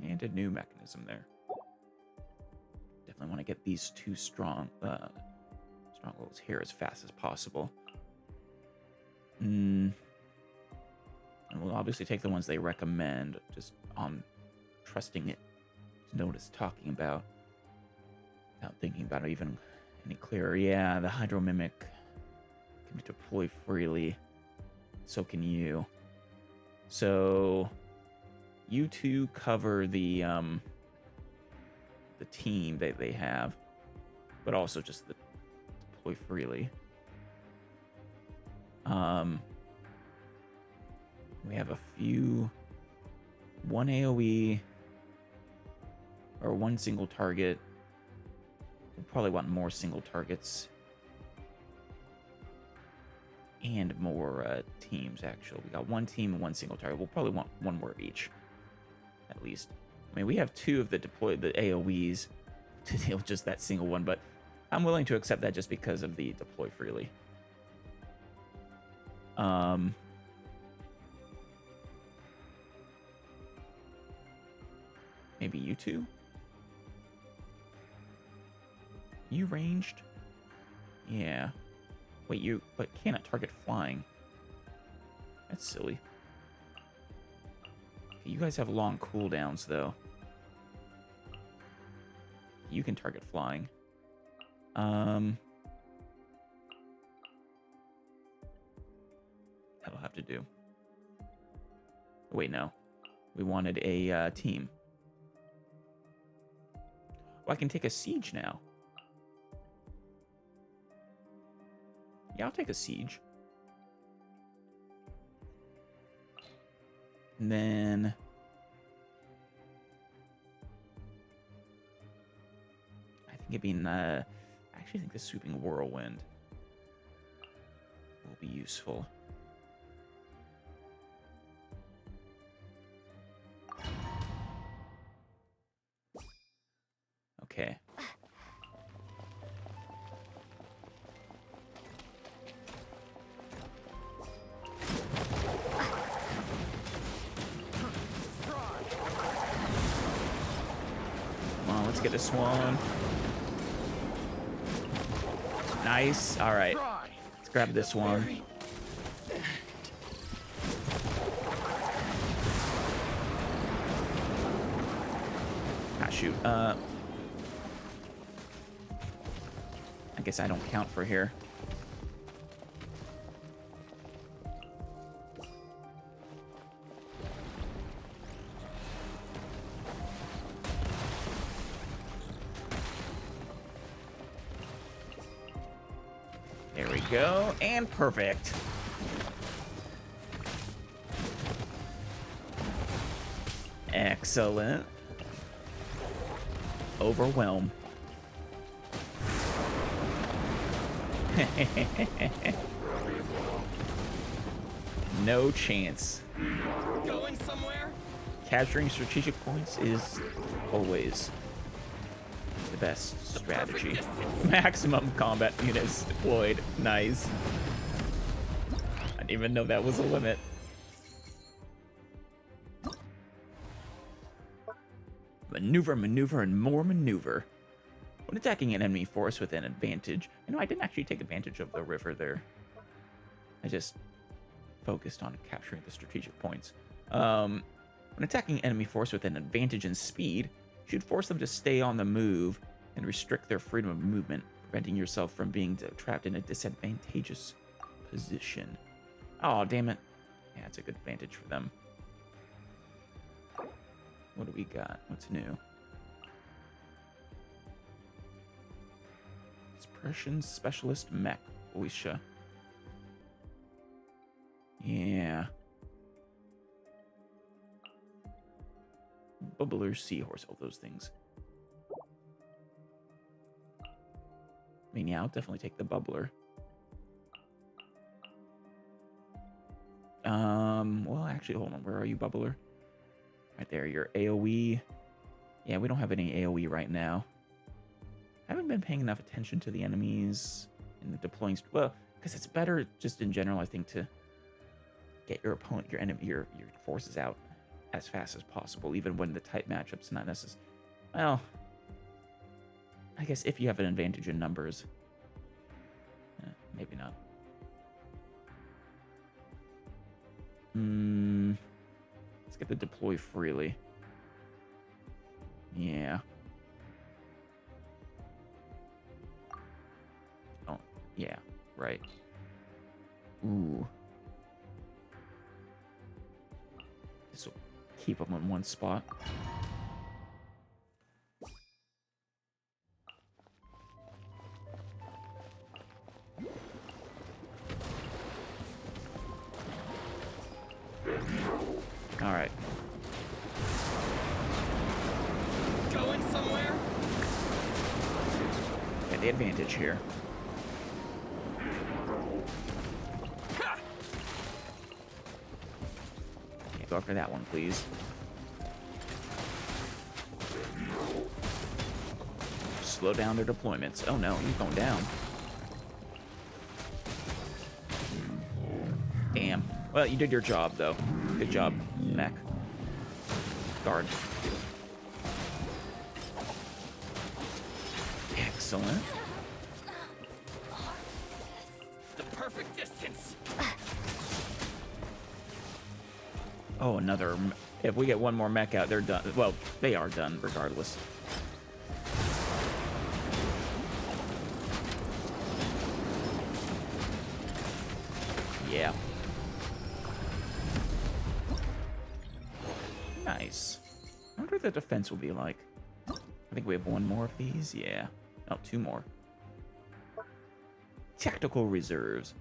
And a new mechanism there. Definitely want to get these two strong Strongholds here as fast as possible. And we'll obviously take the ones they recommend, just on trusting it to know what it's talking about, without thinking about it even any clearer. Yeah, the Hydro Mimic can deploy freely. So can you. So you two cover the team that they have, but also just the deploy freely. We have a few, one AoE or one single target. We'll probably want more single targets and more teams, actually. We got one team and one single target. We'll probably want one more each, at least. I mean, we have two of the AoEs to deal with just that single one, but I'm willing to accept that just because of the deploy freely. Maybe you two? You ranged? Yeah. Wait, but cannot target flying. That's silly. Okay, you guys have long cooldowns, though. You can target flying. That'll have to do. Wait, no. We wanted a team. Well, I can take a siege now. Yeah, I'll take a siege. And then I think it'd be I actually think the sweeping whirlwind will be useful. Okay. Come on, let's get this one. Nice. All right. Let's grab this one. Ah, shoot. I guess I don't count for here. There we go, and perfect. Excellent. Overwhelm. No chance. Going somewhere? Capturing strategic points is always the best strategy. Maximum combat units deployed. Nice. I didn't even know that was a limit. Maneuver, maneuver, and more maneuver. When attacking an enemy force with an advantage, I didn't actually take advantage of the river there. I just focused on capturing the strategic points. When attacking an enemy force with an advantage in speed, you should force them to stay on the move and restrict their freedom of movement, preventing yourself from being trapped in a disadvantageous position. Oh, damn it. Yeah, it's a good advantage for them. What do we got? What's new? Suppression Specialist Mech. Oisha. Yeah. Bubbler Seahorse. All those things. I mean, yeah, I'll definitely take the Bubbler. Well, actually, hold on. Where are you, Bubbler? Right there. Your AoE. Yeah, we don't have any AoE right now. I haven't been paying enough attention to the enemies and the deploying. Well, because it's better just in general, I think, to get your opponent, your enemy, your forces out as fast as possible, even when the tight matchups not necessary. Well, I guess if you have an advantage in numbers. maybe not. Let's get the deploy freely. Yeah. Oh, yeah, right. Ooh. This will keep them in one spot. All right. Going somewhere? Got the advantage here. Ha! Yeah, go after that one, please. Slow down their deployments. Oh no, he's going down. Damn. Well, you did your job, though. Good job, mech. Guard. Excellent. The perfect distance. Oh, another. If we get one more mech out, they're done. Well, they are done, regardless. Yeah. Nice. I wonder what the defense will be like. I think we have one more of these. Yeah. Oh, two more. Tactical reserves.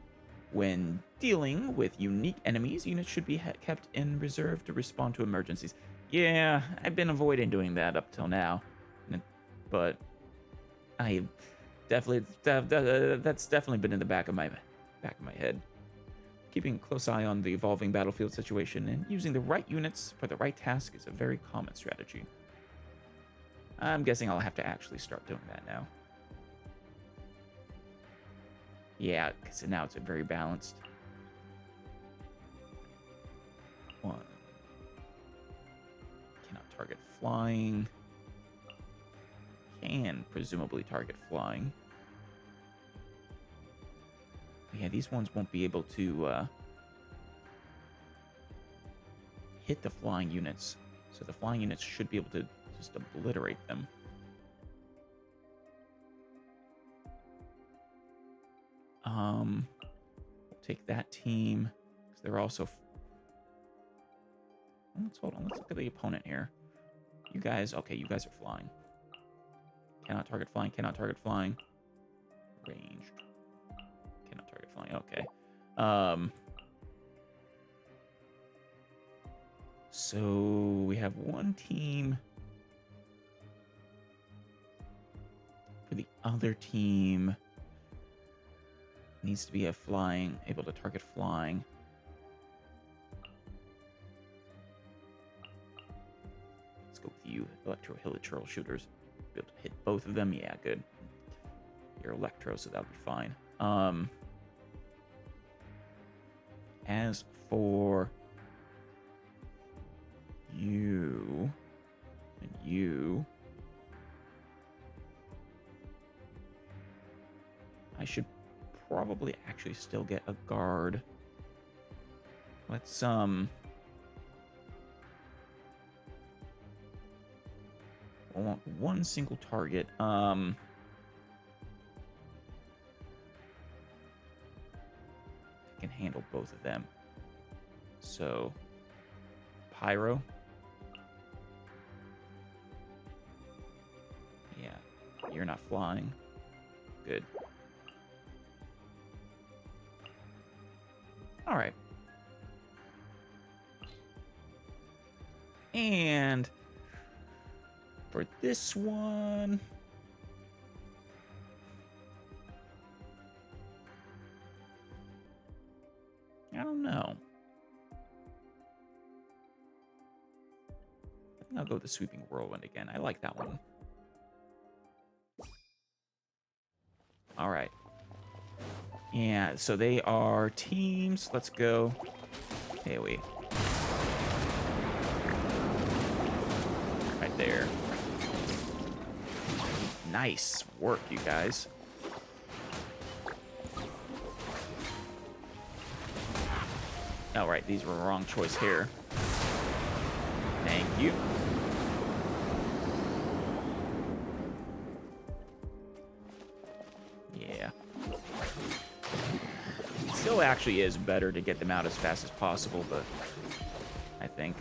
When dealing with unique enemies, units should be kept in reserve to respond to emergencies. Yeah, I've been avoiding doing that up till now. But I definitely that's definitely been in the back of my head. Keeping a close eye on the evolving battlefield situation and using the right units for the right task is a very common strategy. I'm guessing I'll have to actually start doing that now. Yeah, because now it's very balanced. One. Cannot target flying. Can presumably target flying. Yeah, these ones won't be able to hit the flying units. So the flying units should be able to just obliterate them. We'll take that team, because they're also... Hold on, let's look at the opponent here. You guys, okay, you guys are flying. Cannot target flying, cannot target flying. Ranged. Cannot target flying, okay. So we have one team. For the other team, needs to be a flying, able to target flying. Let's go with you, electro-hilichurl shooters. Be able to hit both of them, yeah, good. You're electro, so that'll be fine. As for you and you, I should probably actually still get a guard. Let's I want one single target. Can handle both of them. So, Pyro. Yeah, you're not flying. Good. All right. And for this one, I don't know. I think I'll go with the Sweeping Whirlwind again. I like that one. All right. Yeah, so they are teams. Let's go. Hey, wait. Right there. Nice work, you guys. Oh, right, these were the wrong choice here. Thank you. Yeah. It still actually is better to get them out as fast as possible, but I think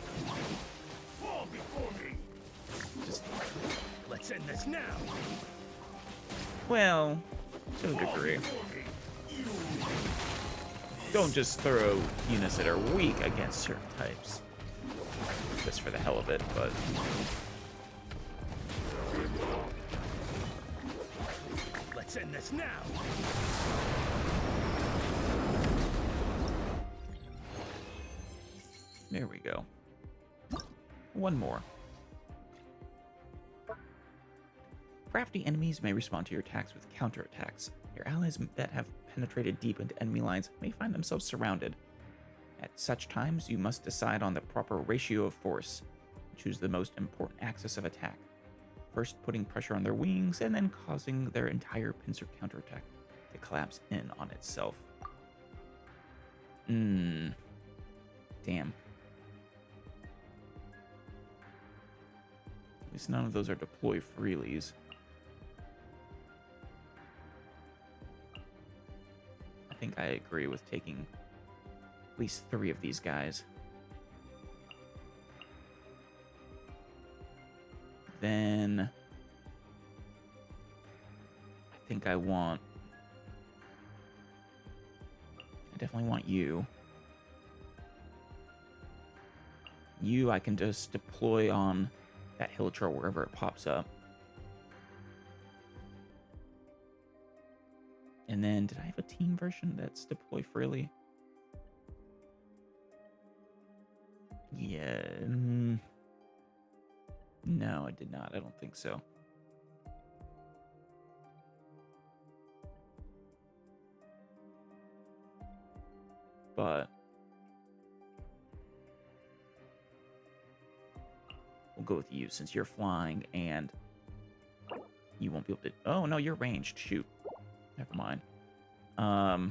just Let's end this now. well, to a degree. Don't just throw units that are weak against certain types. Just for the hell of it, but Let's end this now. there we go. One more. Crafty enemies may respond to your attacks with counterattacks. Your allies that have penetrated deep into enemy lines may find themselves surrounded. At such times, you must decide on the proper ratio of force. Choose the most important axis of attack. First putting pressure on their wings, and then causing their entire pincer counterattack to collapse in on itself. Damn. At least none of those are deploy freelies. I think I agree with taking at least 3 of these guys. Then I think I definitely want you. You I can just deploy on that hill chart wherever it pops up. And then, did I have a team version that's deploy freely? Yeah. No, I did not. I don't think so. But we'll go with you since you're flying and you won't be able to. Oh, no, you're ranged. Shoot. Never mind. I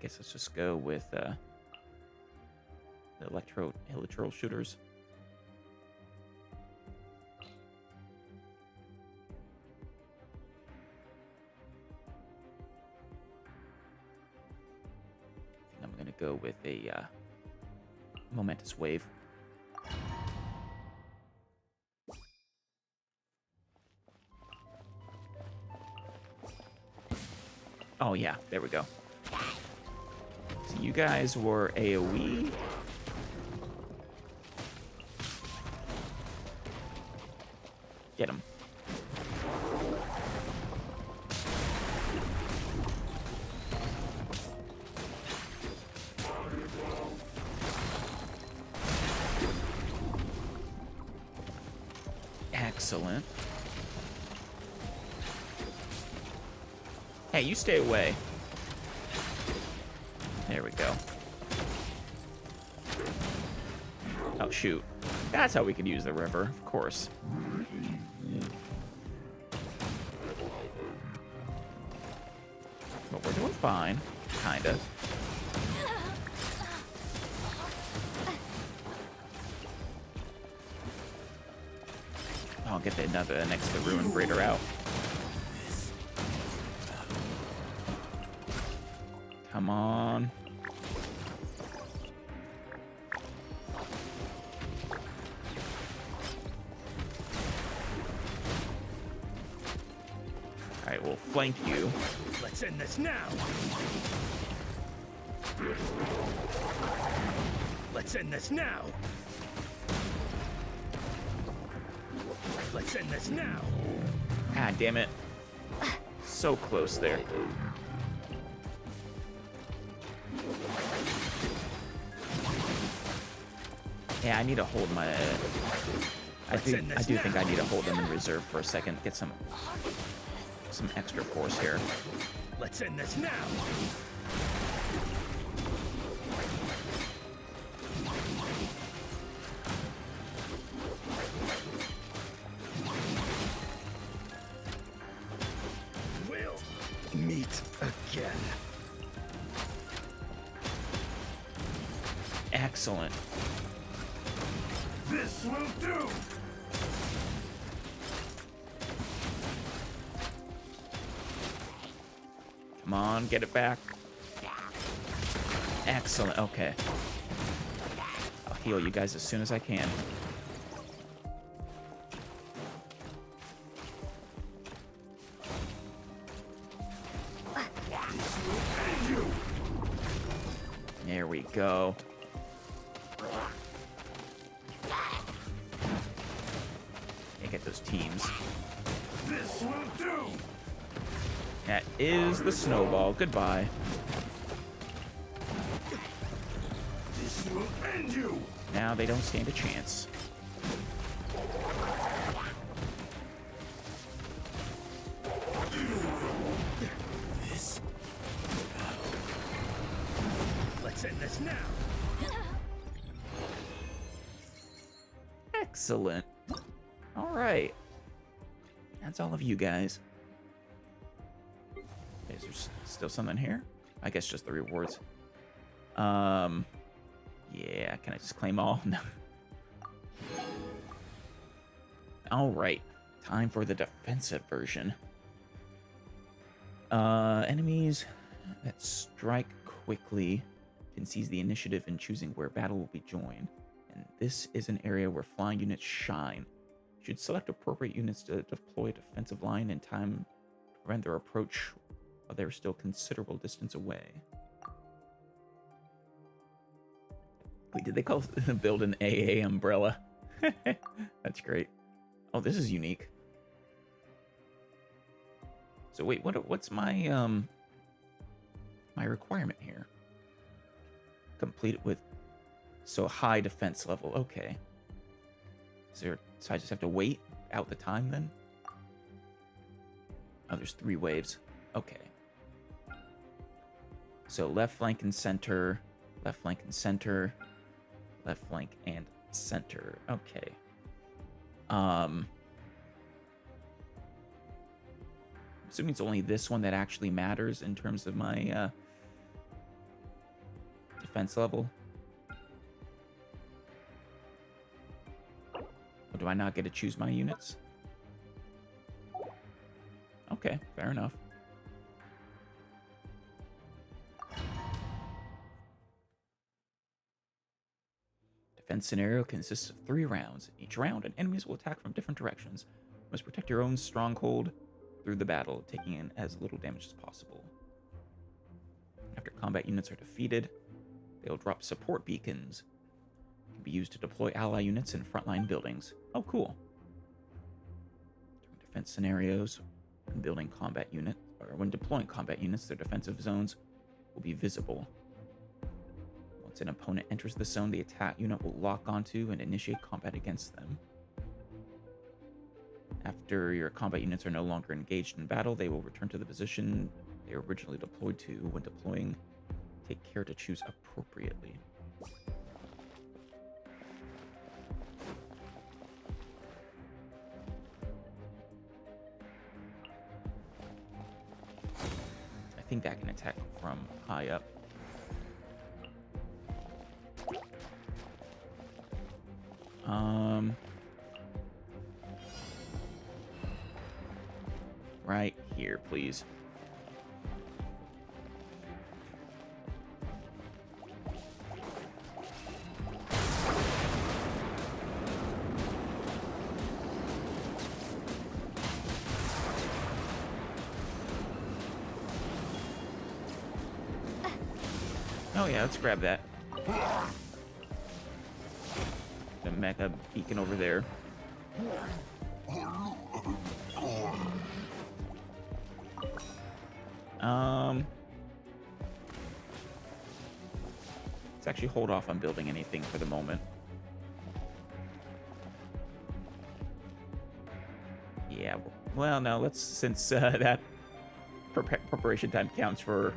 guess let's just go with the electro shooters. I think I'm gonna go with a momentous wave. Oh yeah, there we go. So you guys were AoE. Get him. Excellent. Hey, you stay away. There we go. Oh, shoot. That's how we could use the river, of course. But we're doing fine. Kinda. I'll get the another next to the Ruin Raider out. Come on. Alright, we'll flank you. Let's end this now. Let's end this now. Let's end this now. God damn it. So close there. Yeah, I need to hold my... I do think I need to hold them in reserve for a second. Get some extra force here. Let's end this now. We'll meet again. Excellent. This will do! Come on, get it back. Excellent. Okay. I'll heal you guys as soon as I can. There we go. Yeah, get those teams. This will do! That is the snowball. Goodbye. This will end you! Now they don't stand a chance. Let's end this now! Excellent. All right. That's all of you guys. Is there still something here? I guess just the rewards. Yeah, can I just claim all? No. All right. Time for the defensive version. Enemies that strike quickly can seize the initiative in choosing where battle will be joined. And this is an area where flying units shine. You should select appropriate units to deploy a defensive line in time to prevent their approach while they're still considerable distance away. Wait, did they call build an AA umbrella? That's great. Oh, this is unique. So wait, what's my my requirement here? Complete it with high defense level. Okay. So I just have to wait out the time then? Oh, there's 3 waves. Okay. So left flank and center, left flank and center, left flank and center. Okay. Assuming it's only this one that actually matters in terms of my defense level. Or do I not get to choose my units? Okay, fair enough. Defense scenario consists of 3 rounds. In each round, enemies will attack from different directions. You must protect your own stronghold through the battle, taking in as little damage as possible. After combat units are defeated, they will drop support beacons. They can be used to deploy ally units in frontline buildings. Oh, cool. During defense scenarios, when when deploying combat units, their defensive zones will be visible. Once an opponent enters the zone, the attack unit will lock onto and initiate combat against them. After your combat units are no longer engaged in battle, they will return to the position they were originally deployed to. When deploying, take care to choose appropriately. I think that can attack from high up. Right here, please. Oh yeah, let's grab that. The mecha beacon over there. Let's actually hold off on building anything for the moment. Yeah, well, no, let's, since that preparation time counts for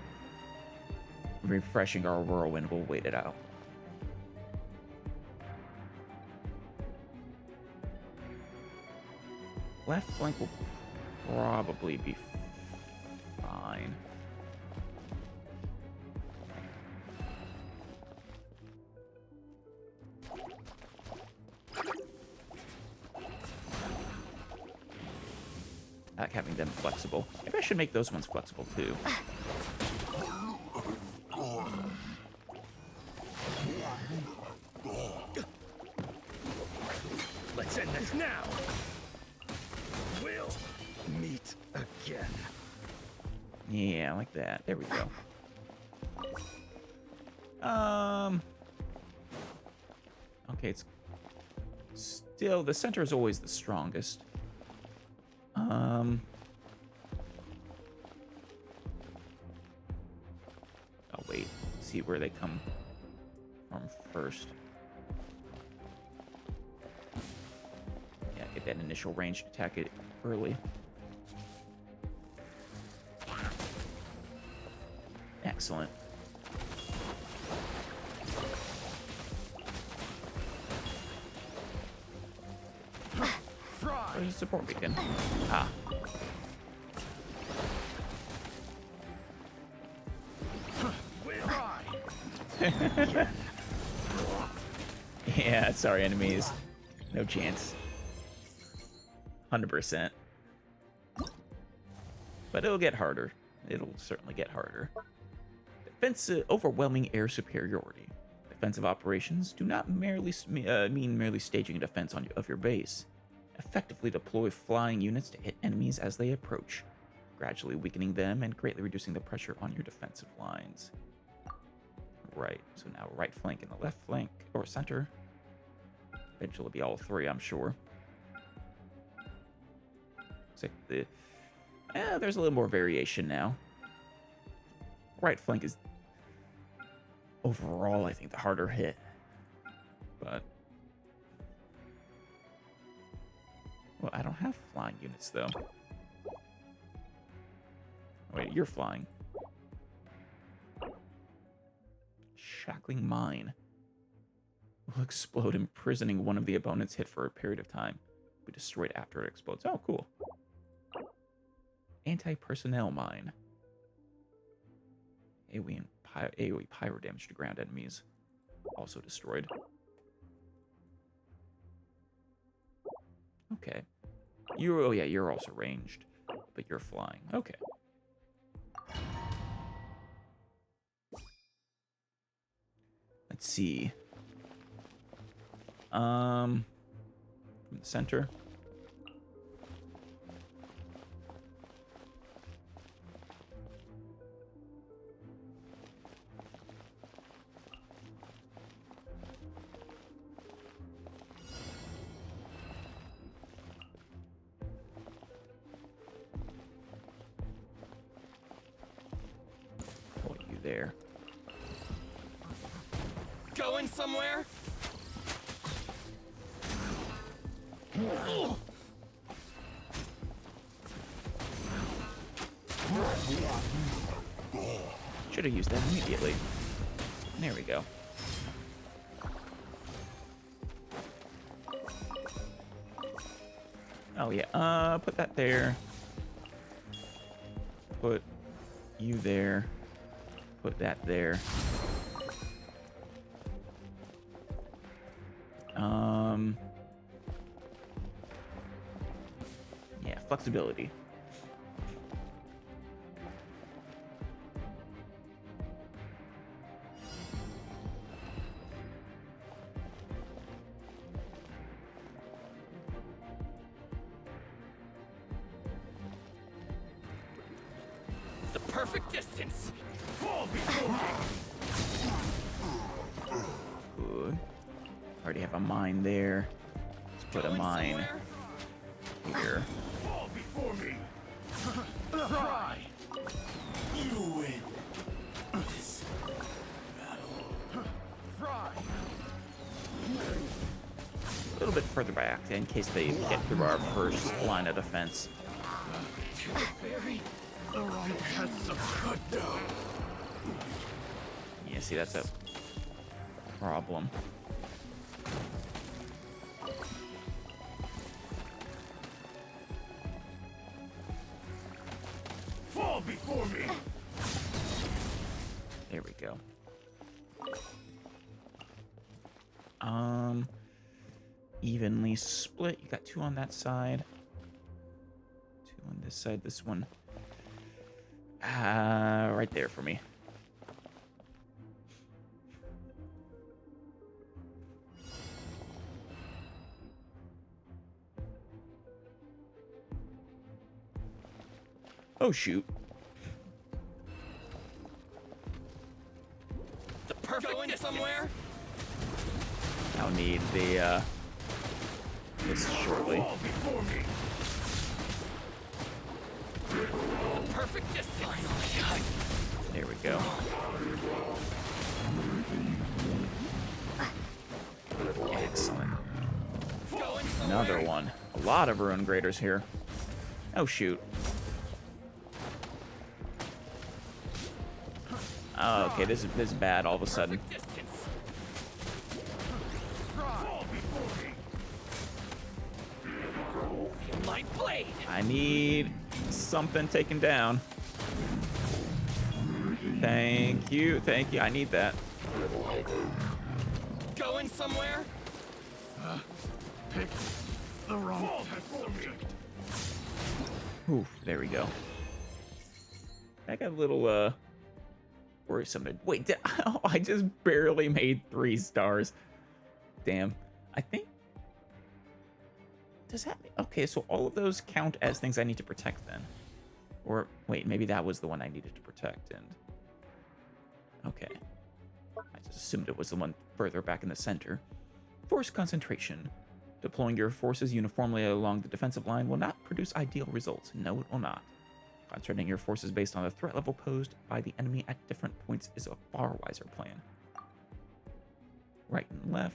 refreshing our whirlwind, we'll wait it out. Left flank will probably be fine. like having them flexible. Maybe I should make those ones flexible too. Let's end this now. We'll meet again. Yeah, like that. There we go. Okay, it's still the center is always the strongest. Oh wait, see where they come from first. Yeah, get that initial range, attack it early. Excellent. Where's the support beacon? Ah. Yeah, sorry, enemies. No chance. 100%. But it'll get harder. It'll certainly get harder. Defensive, overwhelming air superiority. Defensive operations do not merely mean merely staging a defense of your base. Effectively deploy flying units to hit enemies as they approach, gradually weakening them and greatly reducing the pressure on your defensive lines. Right, so now right flank and the left flank, or center. Eventually be all three, I'm sure. Looks like there's a little more variation now. Right flank is overall, I think, the harder hit. But well, I don't have flying units though. Wait, you're flying. Shackling mine will explode, imprisoning one of the opponents hit for a period of time. Be destroyed after it explodes. Oh, cool. Anti-personnel mine. AoE pyro damage to ground enemies. Also destroyed. Okay. Oh yeah, you're also ranged, but you're flying. Okay. Let's see. From the center. Put you there. Going somewhere? Should have used that immediately. There we go. Oh yeah, put that there. Put you there. Put that there. Yeah, flexibility. The perfect distance. Fall before me. Good. Already have a mine there. Let's put a Going mine somewhere? here. Fall before me. Try. You win. This battle. Fry. A little bit further back in case they get through our first line of defense. Has some good dough. Yeah, see, that's a problem. Fall before me. There we go. Evenly split. You got 2 on that side. 2 on This side, this one. Right there for me. Oh, shoot. The perfect going somewhere. I'll need the, this shortly. Before me. The perfect distance. There we go. Excellent. Another one. A lot of Ruin Graders here. Oh, shoot. Oh, okay, this is bad all of a sudden. I need something taken down. Thank you, thank you. I need that. Going somewhere? Pick the wrong subject. Oof, there we go. I got a little worrisome. Wait, oh, I just barely made 3 stars. Damn. I think. Does that? Okay, so all of those count as things I need to protect then. Or wait, maybe that was the one I needed to protect. And okay, I just assumed it was the one further back in the center. Force concentration. Deploying your forces uniformly along the defensive line will not produce ideal results. No, it will not. Concentrating your forces based on the threat level posed by the enemy at different points is a far wiser plan. Right and left.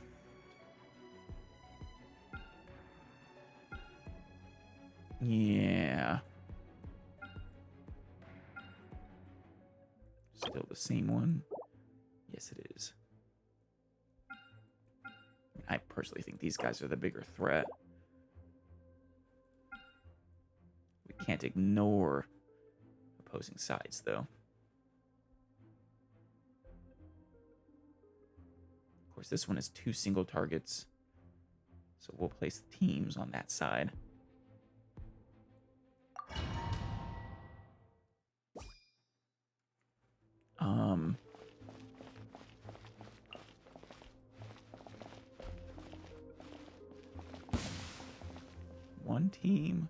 Yeah. Still the same one? Yes, it is. I personally think these guys are the bigger threat. We can't ignore opposing sides, though. Of course, this one has 2 single targets, so we'll place teams on that side. One team,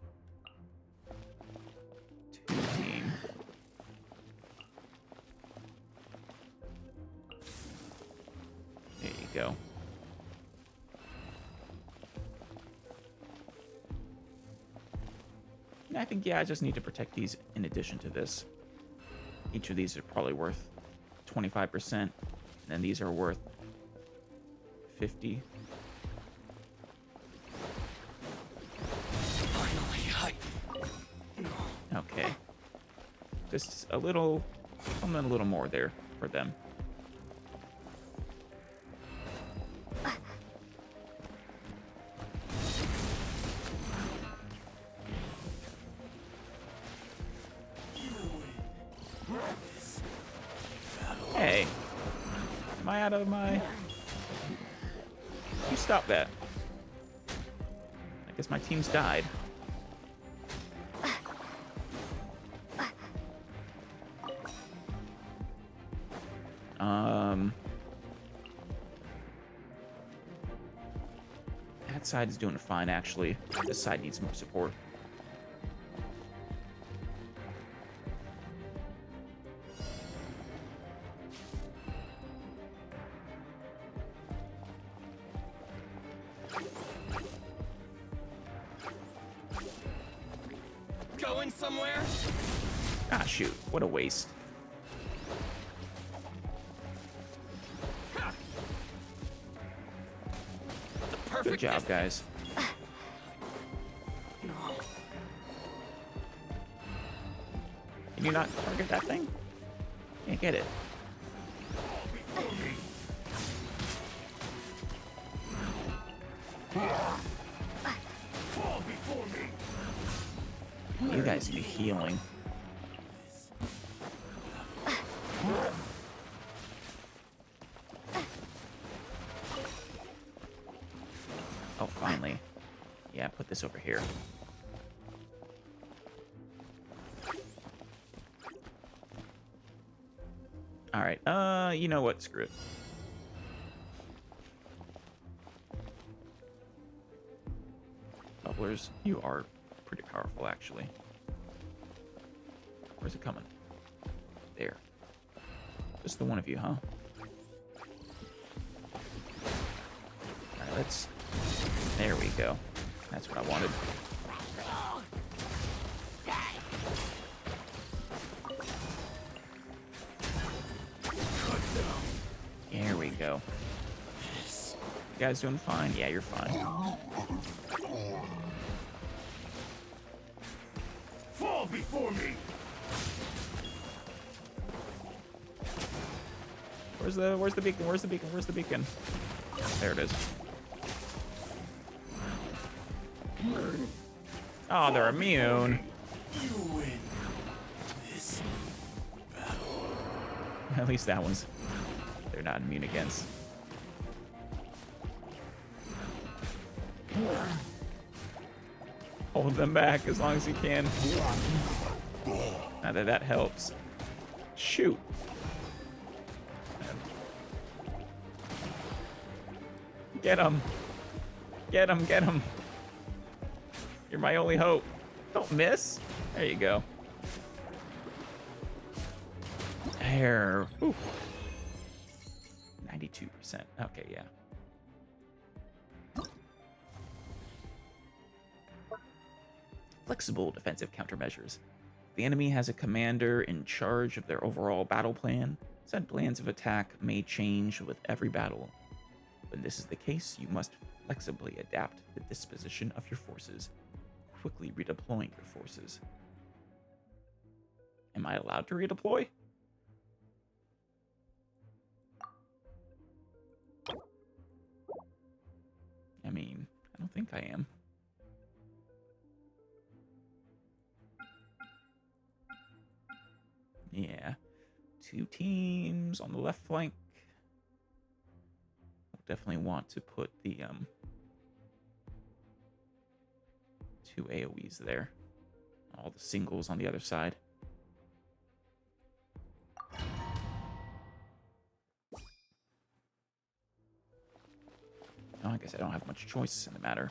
2 team. There you go. And I think, yeah, I just need to protect these in addition to this. Each of these are probably worth 25%, and then these are worth 50. Okay. Just a little more there for them. Hey. Am I out of my... You stop that. I guess my team's died. That side is doing fine, actually. This side needs more support. Going somewhere? Ah, shoot. What a waste. Good job, guys. Can you not target that thing? Can't get it. You guys need healing. Oh, finally. Yeah, put this over here. All right. You know what? Screw it. Bubblers, you are pretty powerful, actually. Where's it coming? There. Just the one of you, huh? Alright, let's... There we go. That's what I wanted. There we go. You guys doing fine? Yeah, you're fine. Fall before me. Where's the beacon? Where's the beacon? Where's the beacon? There it is. Oh, they're immune. You win this battle. At least that one's... They're not immune against. Hold them back as long as you can. Not that that helps. Shoot. Get him. Get him, get him. You're my only hope. Don't miss. There you go. There. Ooh. 92%. Okay, yeah. Flexible defensive countermeasures. The enemy has a commander in charge of their overall battle plan. Said plans of attack may change with every battle. When this is the case, you must flexibly adapt the disposition of your forces, quickly redeploying your forces. Am I allowed to redeploy? I mean, I don't think I am. Yeah. 2 teams on the left flank. Definitely want to put the 2 AoEs there. All the singles on the other side. Oh, I guess I don't have much choice in the matter.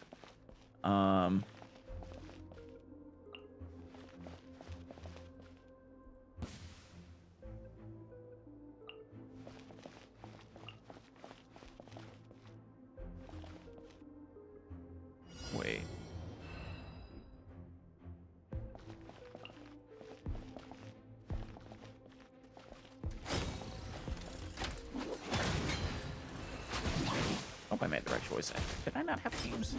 Wait. Hope I made the right choice. Did I not have teams?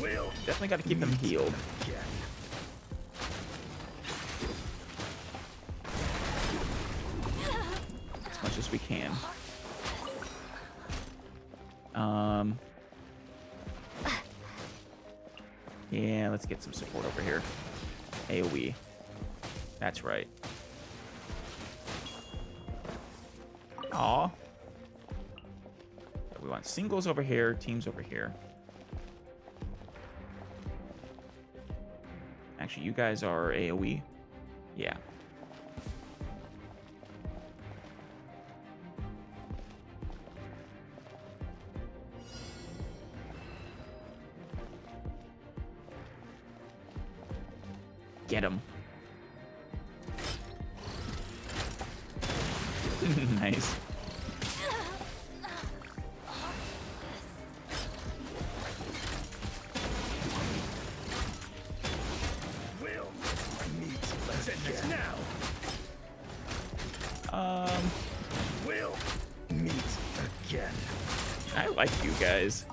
Will Definitely got to keep them healed. again. As much as we can. Yeah, let's get some support over here. AoE. That's right. Aw. We want singles over here, teams over here. Actually, you guys are AoE. Yeah. Get him. Nice. Will meet let's end this now. Will meet again. I like you guys.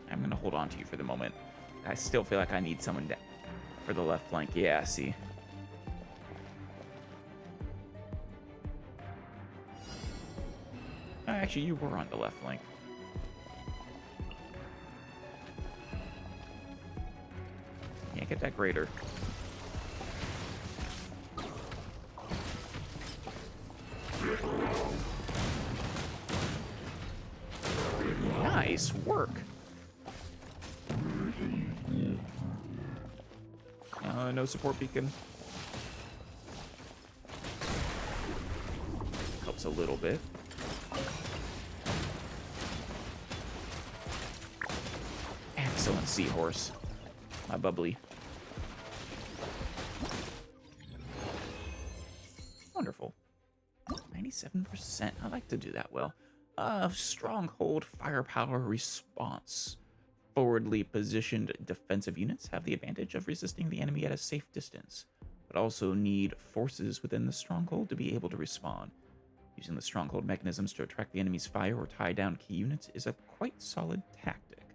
I'm gonna hold on to you for the moment. I still feel like I need someone for the left flank. Yeah, see. Actually, you were on the left flank. Yeah, get that greater. Nice work. No support beacon. a little bit. Excellent, seahorse. My bubbly. Wonderful. 97%. I like to do that well. Stronghold firepower response. Forwardly positioned defensive units have the advantage of resisting the enemy at a safe distance, but also need forces within the stronghold to be able to respond. Using the stronghold mechanisms to attract the enemy's fire or tie down key units is a quite solid tactic.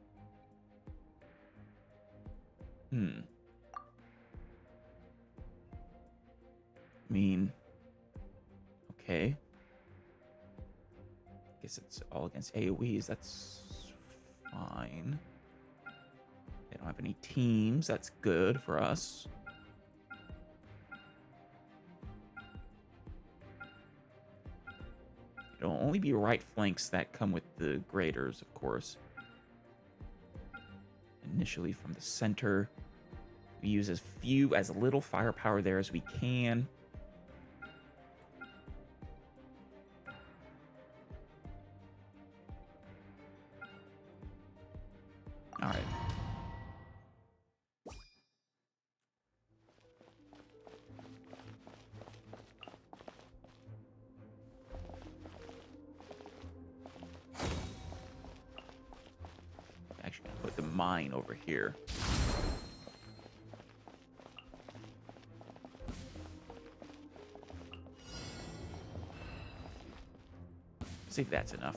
I mean, okay. Guess it's all against AoEs. That's fine. They don't have any teams. That's good for us. It'll only be right flanks that come with the graders, of course. Initially from the center. We use as little firepower there as we can. All right. Actually, gonna put the mine over here. See if that's enough.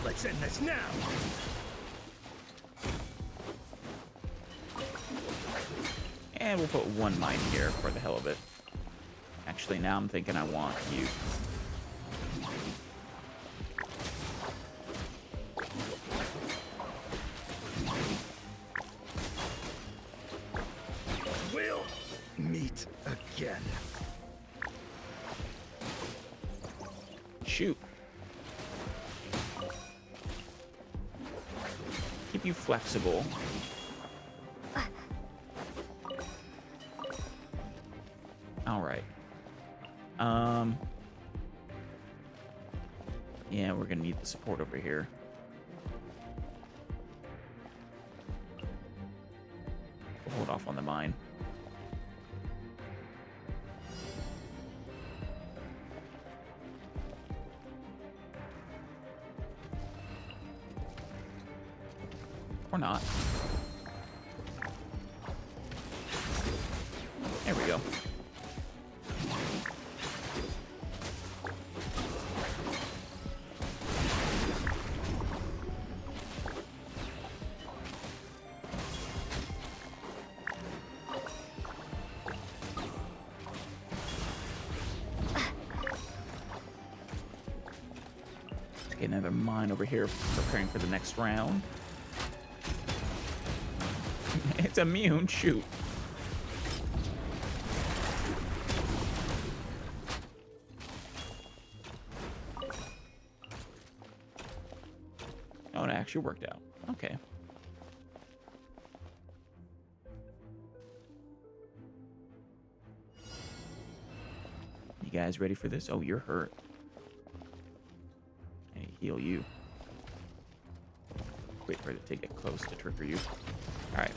Let's end this now. And we'll put one mine here for the hell of it. Actually, now I'm thinking I want you. We'll meet again. Shoot. Keep you flexible. All right. Yeah, we're gonna need the support over here. We'll hold off on the mine. Or not. There we go. Let's get another mine over here, preparing for the next round. It's immune, shoot. Oh, it actually worked out. Okay. You guys ready for this? Oh, you're hurt. I need to heal you. Wait for it to get close to trigger you. All right.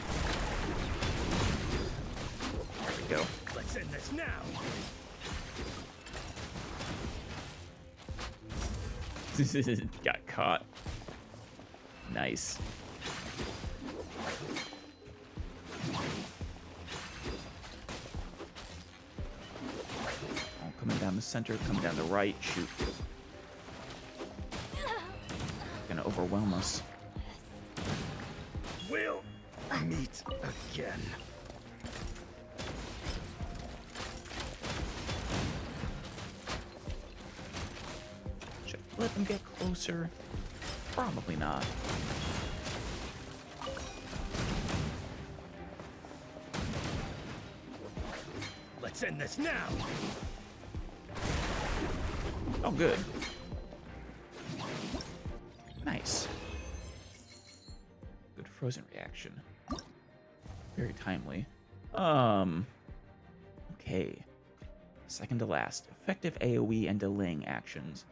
There we go. Let's end this now. Got caught. Nice. Oh, coming down the center, coming down the right. Shoot. Gonna overwhelm us. We'll meet again. Should I let them get closer? Probably not. Let's end this now. Oh, good. Nice. frozen reaction. Very timely. Okay. Second to last. Effective AoE and delaying actions.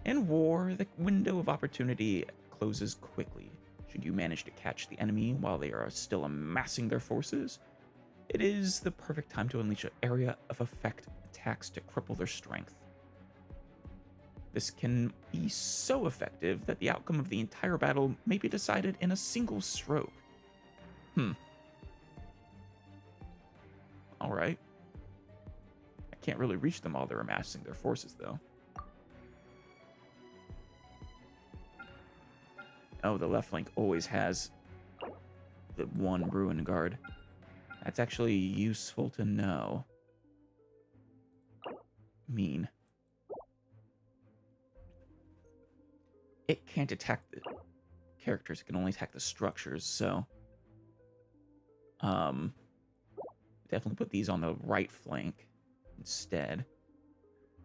In war, the window of opportunity closes quickly. Should you manage to catch the enemy while they are still amassing their forces, it is the perfect time to unleash an area of effect attacks to cripple their strength. This can be so effective that the outcome of the entire battle may be decided in a single stroke. Alright. I can't really reach them while they're amassing their forces, though. Oh, the left flank always has the one Ruin Guard. That's actually useful to know. Mean. It can't attack the characters, it can only attack the structures, so... definitely put these on the right flank instead.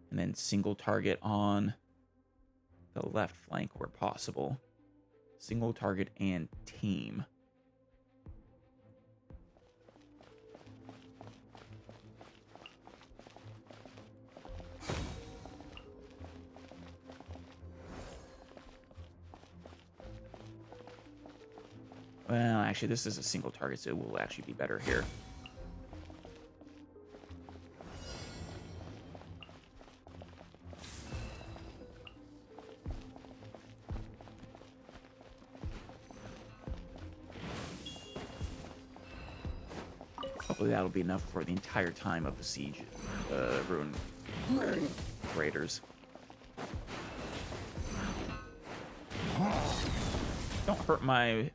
And then single target on the left flank where possible. Single target and team. Well, actually, this is a single target, so it will actually be better here. Hopefully that'll be enough for the entire time of the siege. Ruin Raiders. Don't hurt my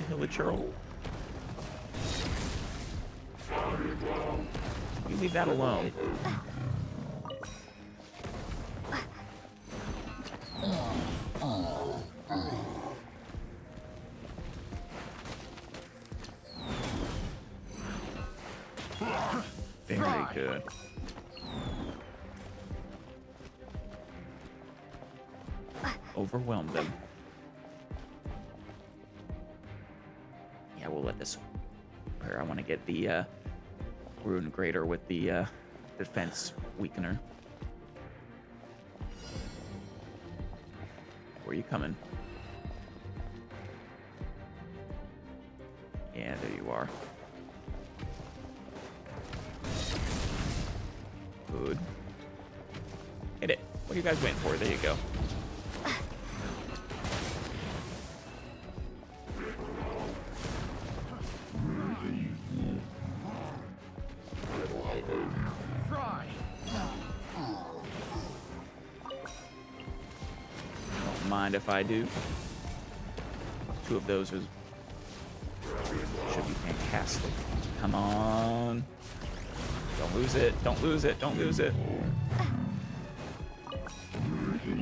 Hilichurl. You leave that alone. Very good. Overwhelm them. Yeah, we'll let this. Here, I want to get the Rune Grader with the defense weakener. Where are you coming? Yeah, there you are. Good. Hit it. What are you guys waiting for? There you go. Don't mind if I do. Two of those should be fantastic. Come on. Don't lose it. Don't lose it. Don't lose it.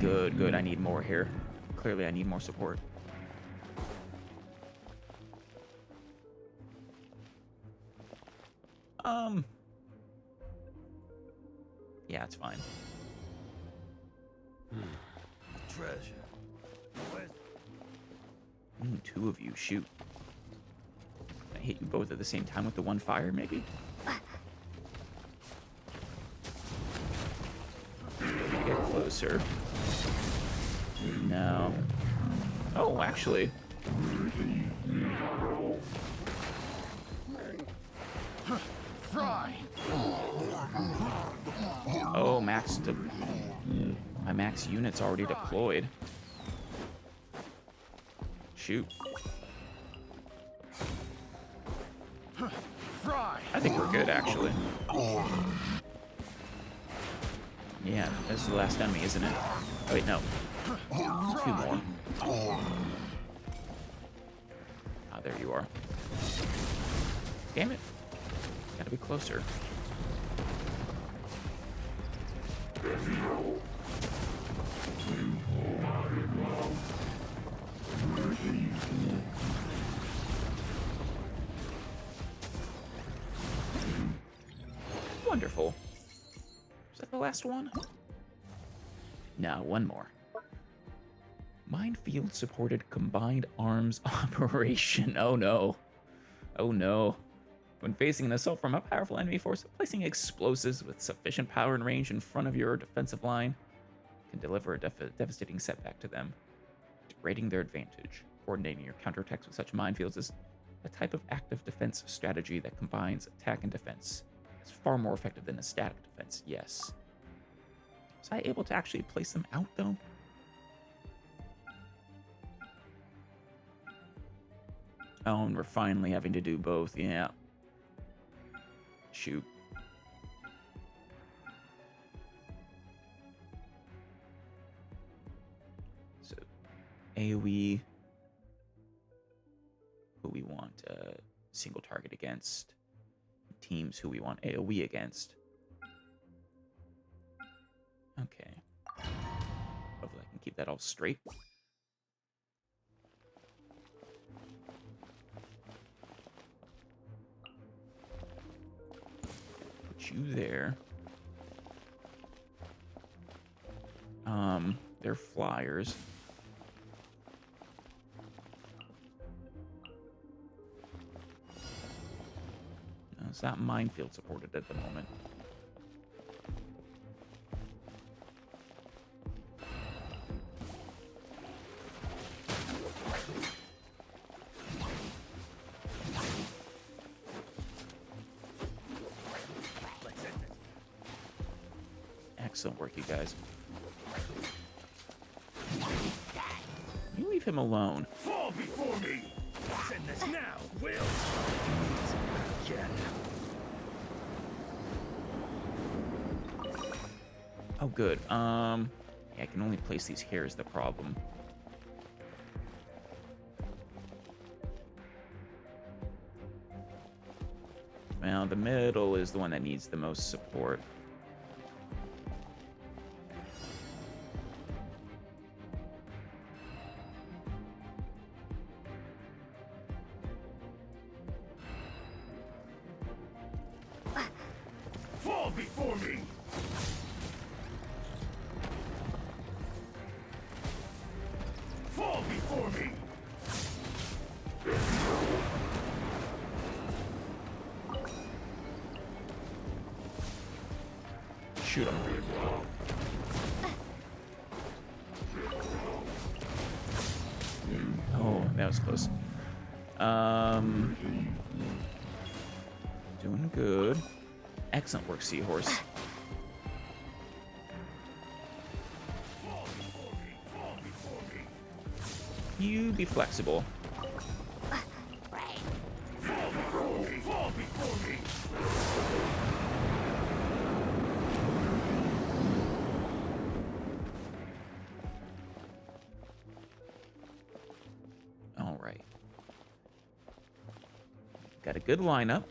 Good, good. I need more here. Clearly, I need more support. Yeah, it's fine. Treasure. Two of you. Shoot. Can I hit you both at the same time with the one fire, maybe? Get closer. No. Oh, actually. Fry. Oh, my max unit's already deployed. Shoot. Fry. I think we're good, actually. Yeah, this is the last enemy, isn't it? Oh, wait, no. Two more. Ah, there you are. Damn it. Gotta be closer. Wonderful. Is that the last one? No, one more. Minefield supported combined arms operation. Oh no. Oh no. When facing an assault from a powerful enemy force, placing explosives with sufficient power and range in front of your defensive line can deliver a devastating setback to them, degrading their advantage. Coordinating your counterattacks with such minefields is a type of active defense strategy that combines attack and defense. It's far more effective than a static defense, yes. Was I able to actually place them out, though? Oh, and we're finally having to do both, yeah. Shoot. So, AoE, who we want single target against, teams who we want AoE against. Okay. Hopefully I can keep that all straight. Put you there. They're flyers. No, it's not minefield supported at the moment. Excellent work, you guys. You leave him alone. Fall before me! Send this now, Will! Again. Oh, good. Yeah, I can only place these here is the problem. Well, the middle is the one that needs the most support. Fall before me! Fall before me! Shoot him. Oh, that was close. Doing good. Excellent work, Seahorse. Fall before me! Fall before me! You be flexible. Fall before me! Fall before me! All right. Got a good lineup.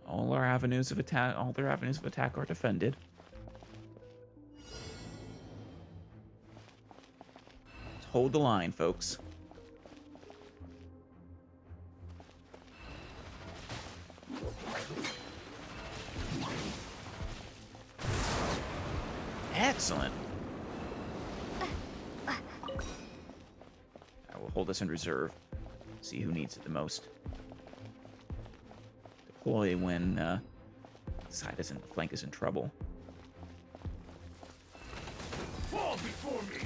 All their avenues of attack are defended. Just hold the line, folks. Excellent. I will hold this in reserve. See who needs it the most. Deploy when the flank is in trouble. Fall before me!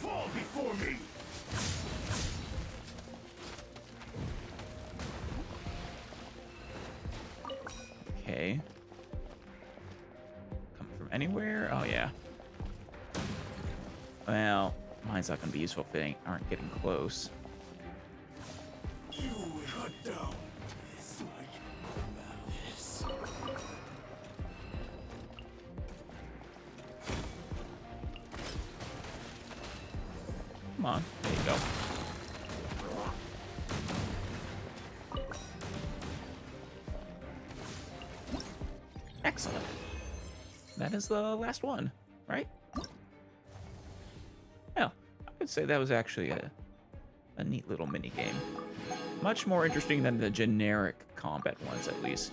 Fall before me! Okay. Coming from anywhere? Oh, yeah. Well, mine's not going to be useful if they aren't getting close. You will cut down like this. Come on. There you go. Excellent. That is the last one, right? Well, I would say that was actually a neat little mini game. Much more interesting than the generic combat ones, at least.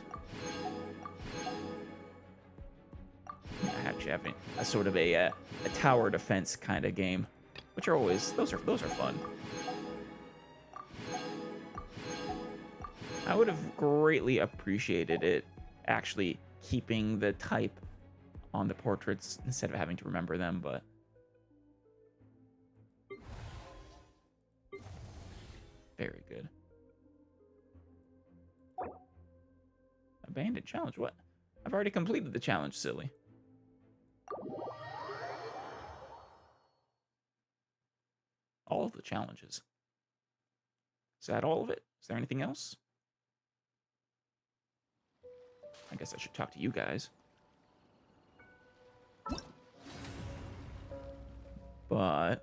actually having a sort of a tower defense kind of game, which are always those are fun. I would have greatly appreciated it actually keeping the type on the portraits instead of having to remember them, but very good. Abandoned challenge? What? I've already completed the challenge, silly. All of the challenges. Is that all of it? Is there anything else? I guess I should talk to you guys. But,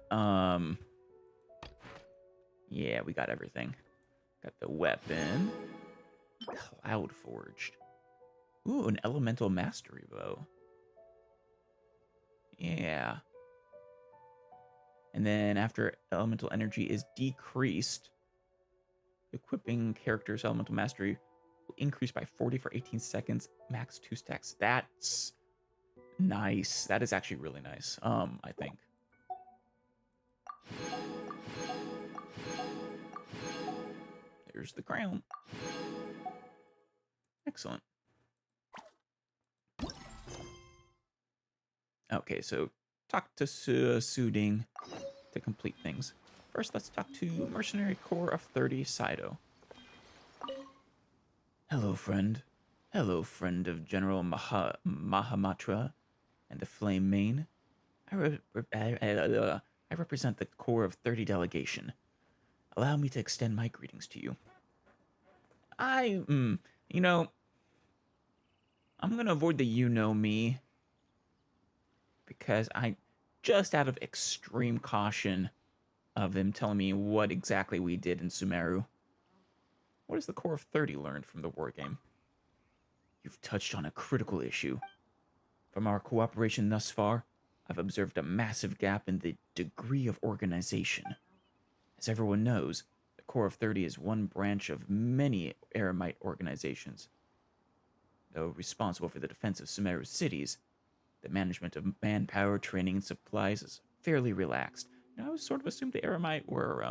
yeah, we got everything. Got the weapon. Cloud Forged. Ooh, an elemental mastery bow. Yeah. And then after elemental energy is decreased, equipping character's elemental mastery will increase by 40 for 18 seconds, max 2 stacks. That's nice. That is actually really nice, I think. There's the crown. Excellent. Okay, so talk to Suding to complete things. First, let's talk to Mercenary Corps of 30, Saido. Hello, friend. Hello, friend of General Mahamatra and the Flame Mane. I represent the Corps of 30 delegation. Allow me to extend my greetings to you. You know, I'm going to avoid the you-know-me because just out of extreme caution of them telling me what exactly we did in Sumeru. What has the Corps of 30 learned from the wargame? You've touched on a critical issue. From our cooperation thus far, I've observed a massive gap in the degree of organization. As everyone knows, the Corps of 30 is one branch of many Eremite organizations. Though responsible for the defense of Sumeru's cities, the management of manpower, training, and supplies is fairly relaxed. I was sort of assumed the Eremite were,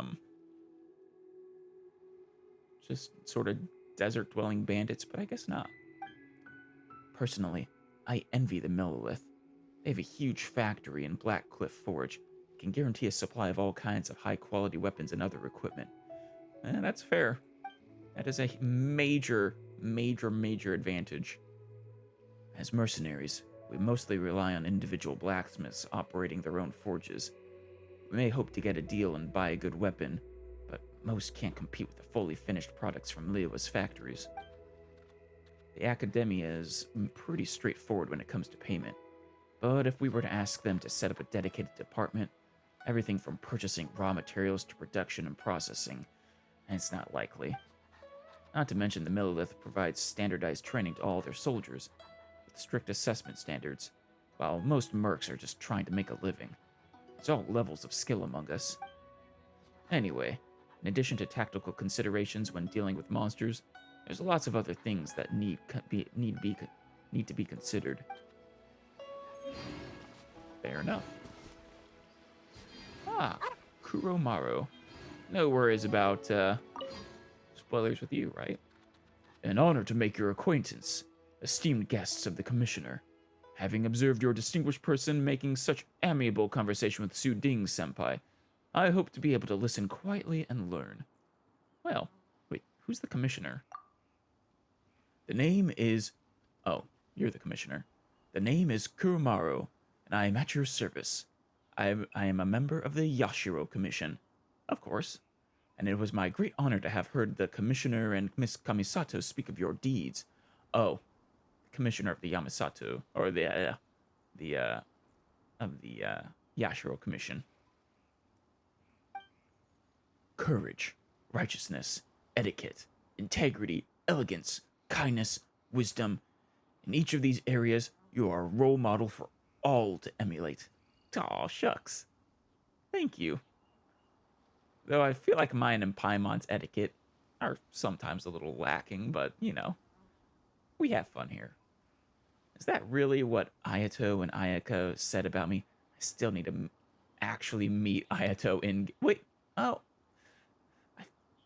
just sort of desert-dwelling bandits, but I guess not. Personally, I envy the Millelith. They have a huge factory in Black Cliff Forge. Can guarantee a supply of all kinds of high-quality weapons and other equipment. That's fair. That is a major advantage. As mercenaries, we mostly rely on individual blacksmiths operating their own forges. We may hope to get a deal and buy a good weapon, but most can't compete with the fully finished products from Liyue's factories. The Academia is pretty straightforward when it comes to payment, but if we were to ask them to set up a dedicated department, everything from purchasing raw materials to production and processing, it's not likely. Not to mention the Millelith provides standardized training to all their soldiers, with strict assessment standards, while most mercs are just trying to make a living. There's all levels of skill among us. Anyway, in addition to tactical considerations when dealing with monsters, there's lots of other things that need to be considered. Fair enough. Kuromaro. No worries about spoilers with you, right? An honor to make your acquaintance, esteemed guests of the Commissioner. Having observed your distinguished person making such amiable conversation with Suding Senpai, I hope to be able to listen quietly and learn. Well, wait, who's the Commissioner? The name is... Oh, you're the Commissioner. The name is Kuromaro, and I am at your service. I am a member of the Yashiro Commission, of course, and it was my great honor to have heard the Commissioner and Miss Kamisato speak of your deeds. Oh, the Commissioner of the Yamasato, or of the Yashiro Commission. Courage, righteousness, etiquette, integrity, elegance, kindness, wisdom. In each of these areas, you are a role model for all to emulate. Aw, shucks. Thank you. Though I feel like mine and Paimon's etiquette are sometimes a little lacking, but, you know, we have fun here. Is that really what Ayato and Ayako said about me? I still need to actually meet Ayato in... Wait, oh.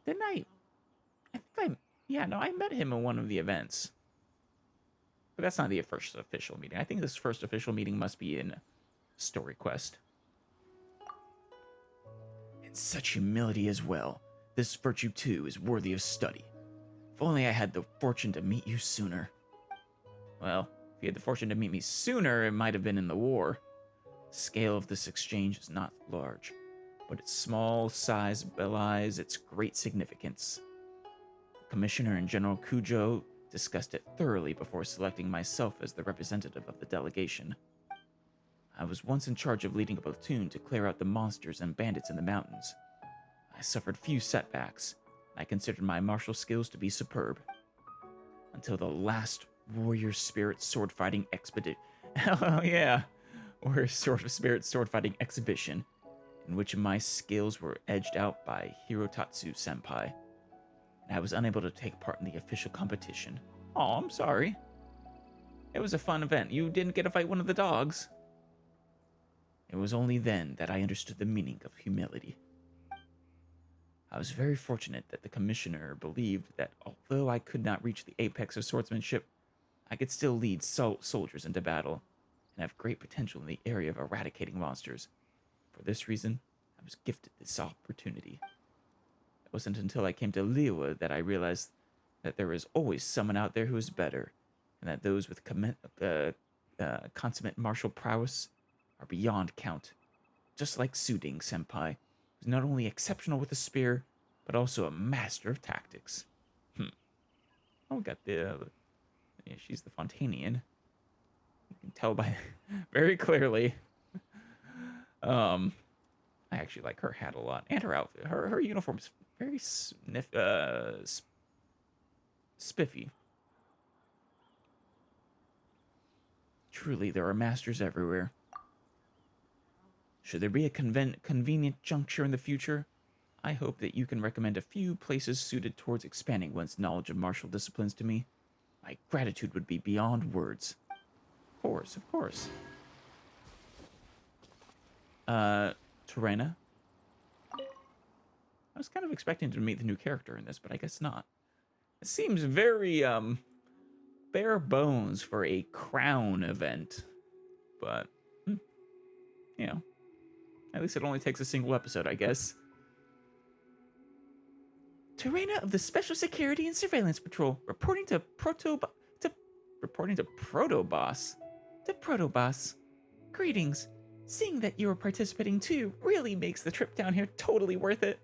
Didn't I... I think I... Yeah, no, I met him in one of the events. But that's not the first official meeting. I think this first official meeting must be in Story Quest. And such humility as well. This virtue, too, is worthy of study. If only I had the fortune to meet you sooner. Well, if you had the fortune to meet me sooner, it might have been in the war. The scale of this exchange is not large, but its small size belies its great significance. The Commissioner and General Kujo discussed it thoroughly before selecting myself as the representative of the delegation. I was once in charge of leading a platoon to clear out the monsters and bandits in the mountains. I suffered few setbacks, and I considered my martial skills to be superb. Until the last warrior spirit sword-fighting expedition. Oh yeah, warrior spirit sword-fighting exhibition, in which my skills were edged out by Hirotatsu Senpai, and I was unable to take part in the official competition. Oh, I'm sorry. It was a fun event. You didn't get to fight one of the dogs. It was only then that I understood the meaning of humility. I was very fortunate that the commissioner believed that although I could not reach the apex of swordsmanship, I could still lead soldiers into battle and have great potential in the area of eradicating monsters. For this reason, I was gifted this opportunity. It wasn't until I came to Liyue that I realized that there is always someone out there who is better, and that those with consummate martial prowess are beyond count. Just like Suding Senpai, who's not only exceptional with a spear, but also a master of tactics. Oh, we got the... yeah, she's the Fontanian. You can tell by very clearly. I actually like her hat a lot, and her outfit. Her uniform's very spiffy. Truly, there are masters everywhere. Should there be a convenient juncture in the future, I hope that you can recommend a few places suited towards expanding one's knowledge of martial disciplines to me. My gratitude would be beyond words. Of course, of course. Terena? I was kind of expecting to meet the new character in this, but I guess not. It seems very, bare bones for a crown event. But, you know, at least it only takes a single episode, I guess. Terena of the Special Security and Surveillance Patrol, reporting to Protoboss. Greetings. Seeing that you are participating too really makes the trip down here totally worth it.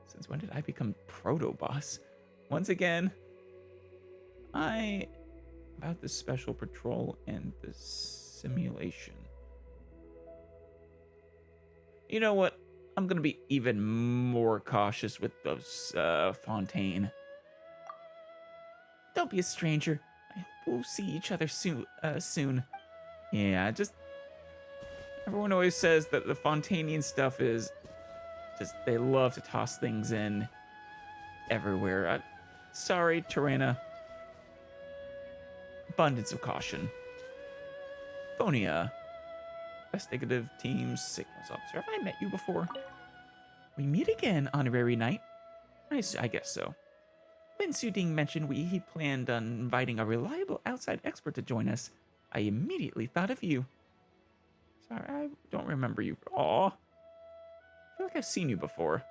Since when did I become Protoboss? Once again, about the Special Patrol and the simulation. You know what? I'm gonna be even more cautious with those, Fontaine. Don't be a stranger. I hope we'll see each other soon. Yeah, just... everyone always says that the Fontanian stuff is... just, they love to toss things in everywhere. Sorry, Terena. Abundance of caution. Phonia. Investigative Team Signals Officer. Have I met you before? We meet again, Honorary Knight. I guess so. When Suding mentioned he planned on inviting a reliable outside expert to join us, I immediately thought of you. Sorry, I don't remember you. Aw. I feel like I've seen you before.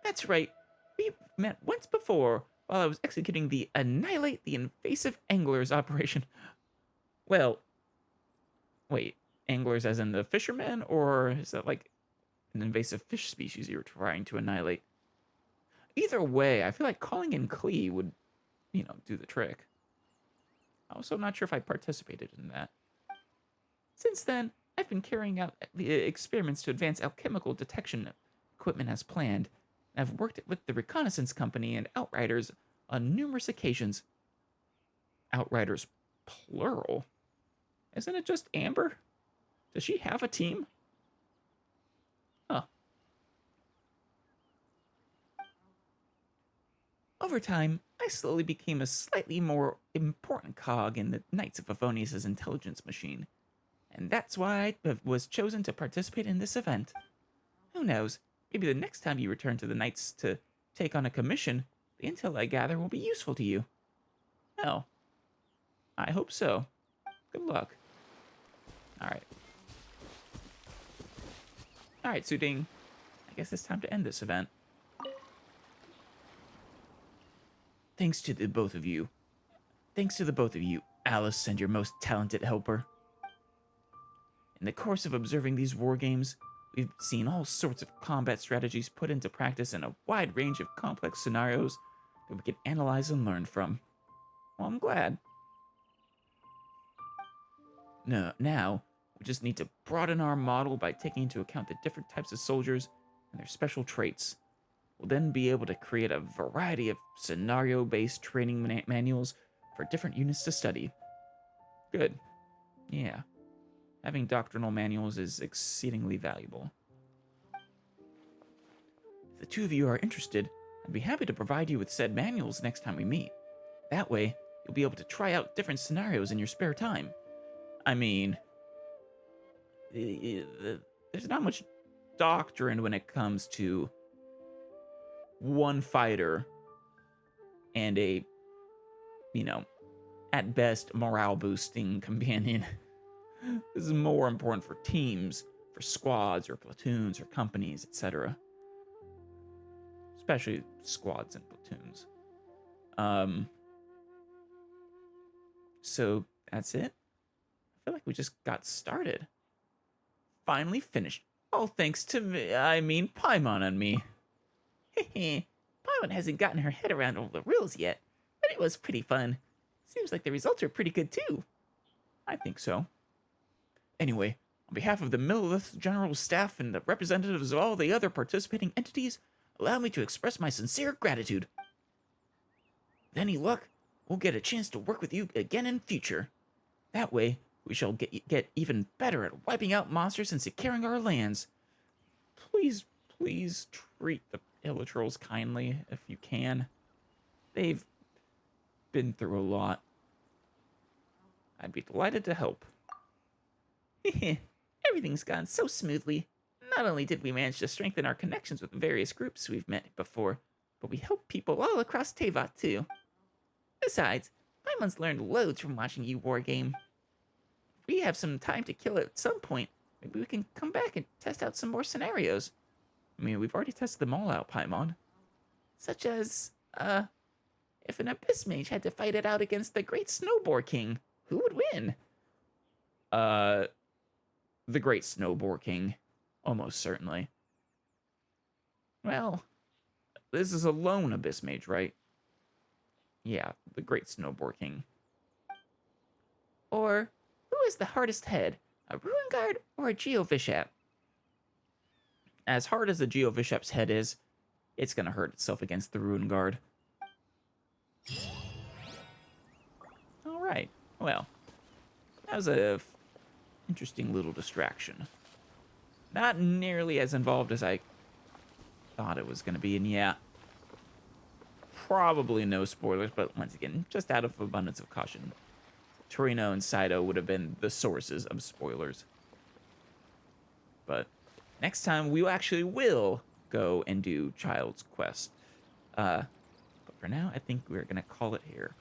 That's right. We met once before while I was executing the Annihilate the Invasive Anglers operation. Well, wait. Anglers as in the fishermen? Or is that like an invasive fish species you were trying to annihilate? Either way, I feel like calling in Klee would, you know, do the trick. Also, I'm not sure if I participated in that. Since then, I've been carrying out the experiments to advance alchemical detection equipment as planned. I've worked with the Reconnaissance Company and Outriders on numerous occasions. Outriders, plural? Isn't it just Amber? Does she have a team? Huh. Over time, I slowly became a slightly more important cog in the Knights of Favonius' intelligence machine. And that's why I was chosen to participate in this event. Who knows, maybe the next time you return to the Knights to take on a commission, the intel I gather will be useful to you. Well, I hope so. Good luck. Alright. Alright, Suding. I guess it's time to end this event. Thanks to the both of you, Alice and your most talented helper. In the course of observing these war games, we've seen all sorts of combat strategies put into practice in a wide range of complex scenarios that we can analyze and learn from. Well, I'm glad. No, now, we just need to broaden our model by taking into account the different types of soldiers and their special traits. We'll then be able to create a variety of scenario-based training manuals for different units to study. Good. Yeah. Having doctrinal manuals is exceedingly valuable. If the two of you are interested, I'd be happy to provide you with said manuals next time we meet. That way, you'll be able to try out different scenarios in your spare time. I mean, there's not much doctrine when it comes to one fighter and a, at best, morale-boosting companion. This is more important for teams, for squads or platoons or companies, etc. Especially squads and platoons. So that's it. I feel like we just got started. Finally finished. All thanks to Paimon and me. Paimon hasn't gotten her head around all the rules yet, but it was pretty fun. Seems like the results are pretty good too. I think so. Anyway, on behalf of the Millilith General Staff and the representatives of all the other participating entities, allow me to express my sincere gratitude. With any luck, we'll get a chance to work with you again in future. That way, we shall get even better at wiping out monsters and securing our lands. Please treat the Illitrolls kindly if you can. They've been through a lot. I'd be delighted to help. Everything's gone so smoothly. Not only did we manage to strengthen our connections with various groups we've met before, but we helped people all across Teyvat too. Besides, Paimon's learned loads from watching you wargame. If we have some time to kill at some point, maybe we can come back and test out some more scenarios. I mean, we've already tested them all out, Paimon. Such as, if an Abyss Mage had to fight it out against the Great Snowboar King, who would win? The Great Snowboar King. Almost certainly. Well, this is a lone Abyss Mage, right? Yeah, the Great Snowboar King. Or, who is the hardest head, a Ruin Guard or a Geovishap? As hard as the Geovishap's head is, it's gonna hurt itself against the Ruin Guard. Alright, well, that was a interesting little distraction. Not nearly as involved as I thought it was gonna be, and yeah, probably no spoilers, but once again, just out of abundance of caution, Torino and Saito would have been the sources of spoilers. But next time, we actually will go and do Child's Quest. But for now, I think we're going to call it here.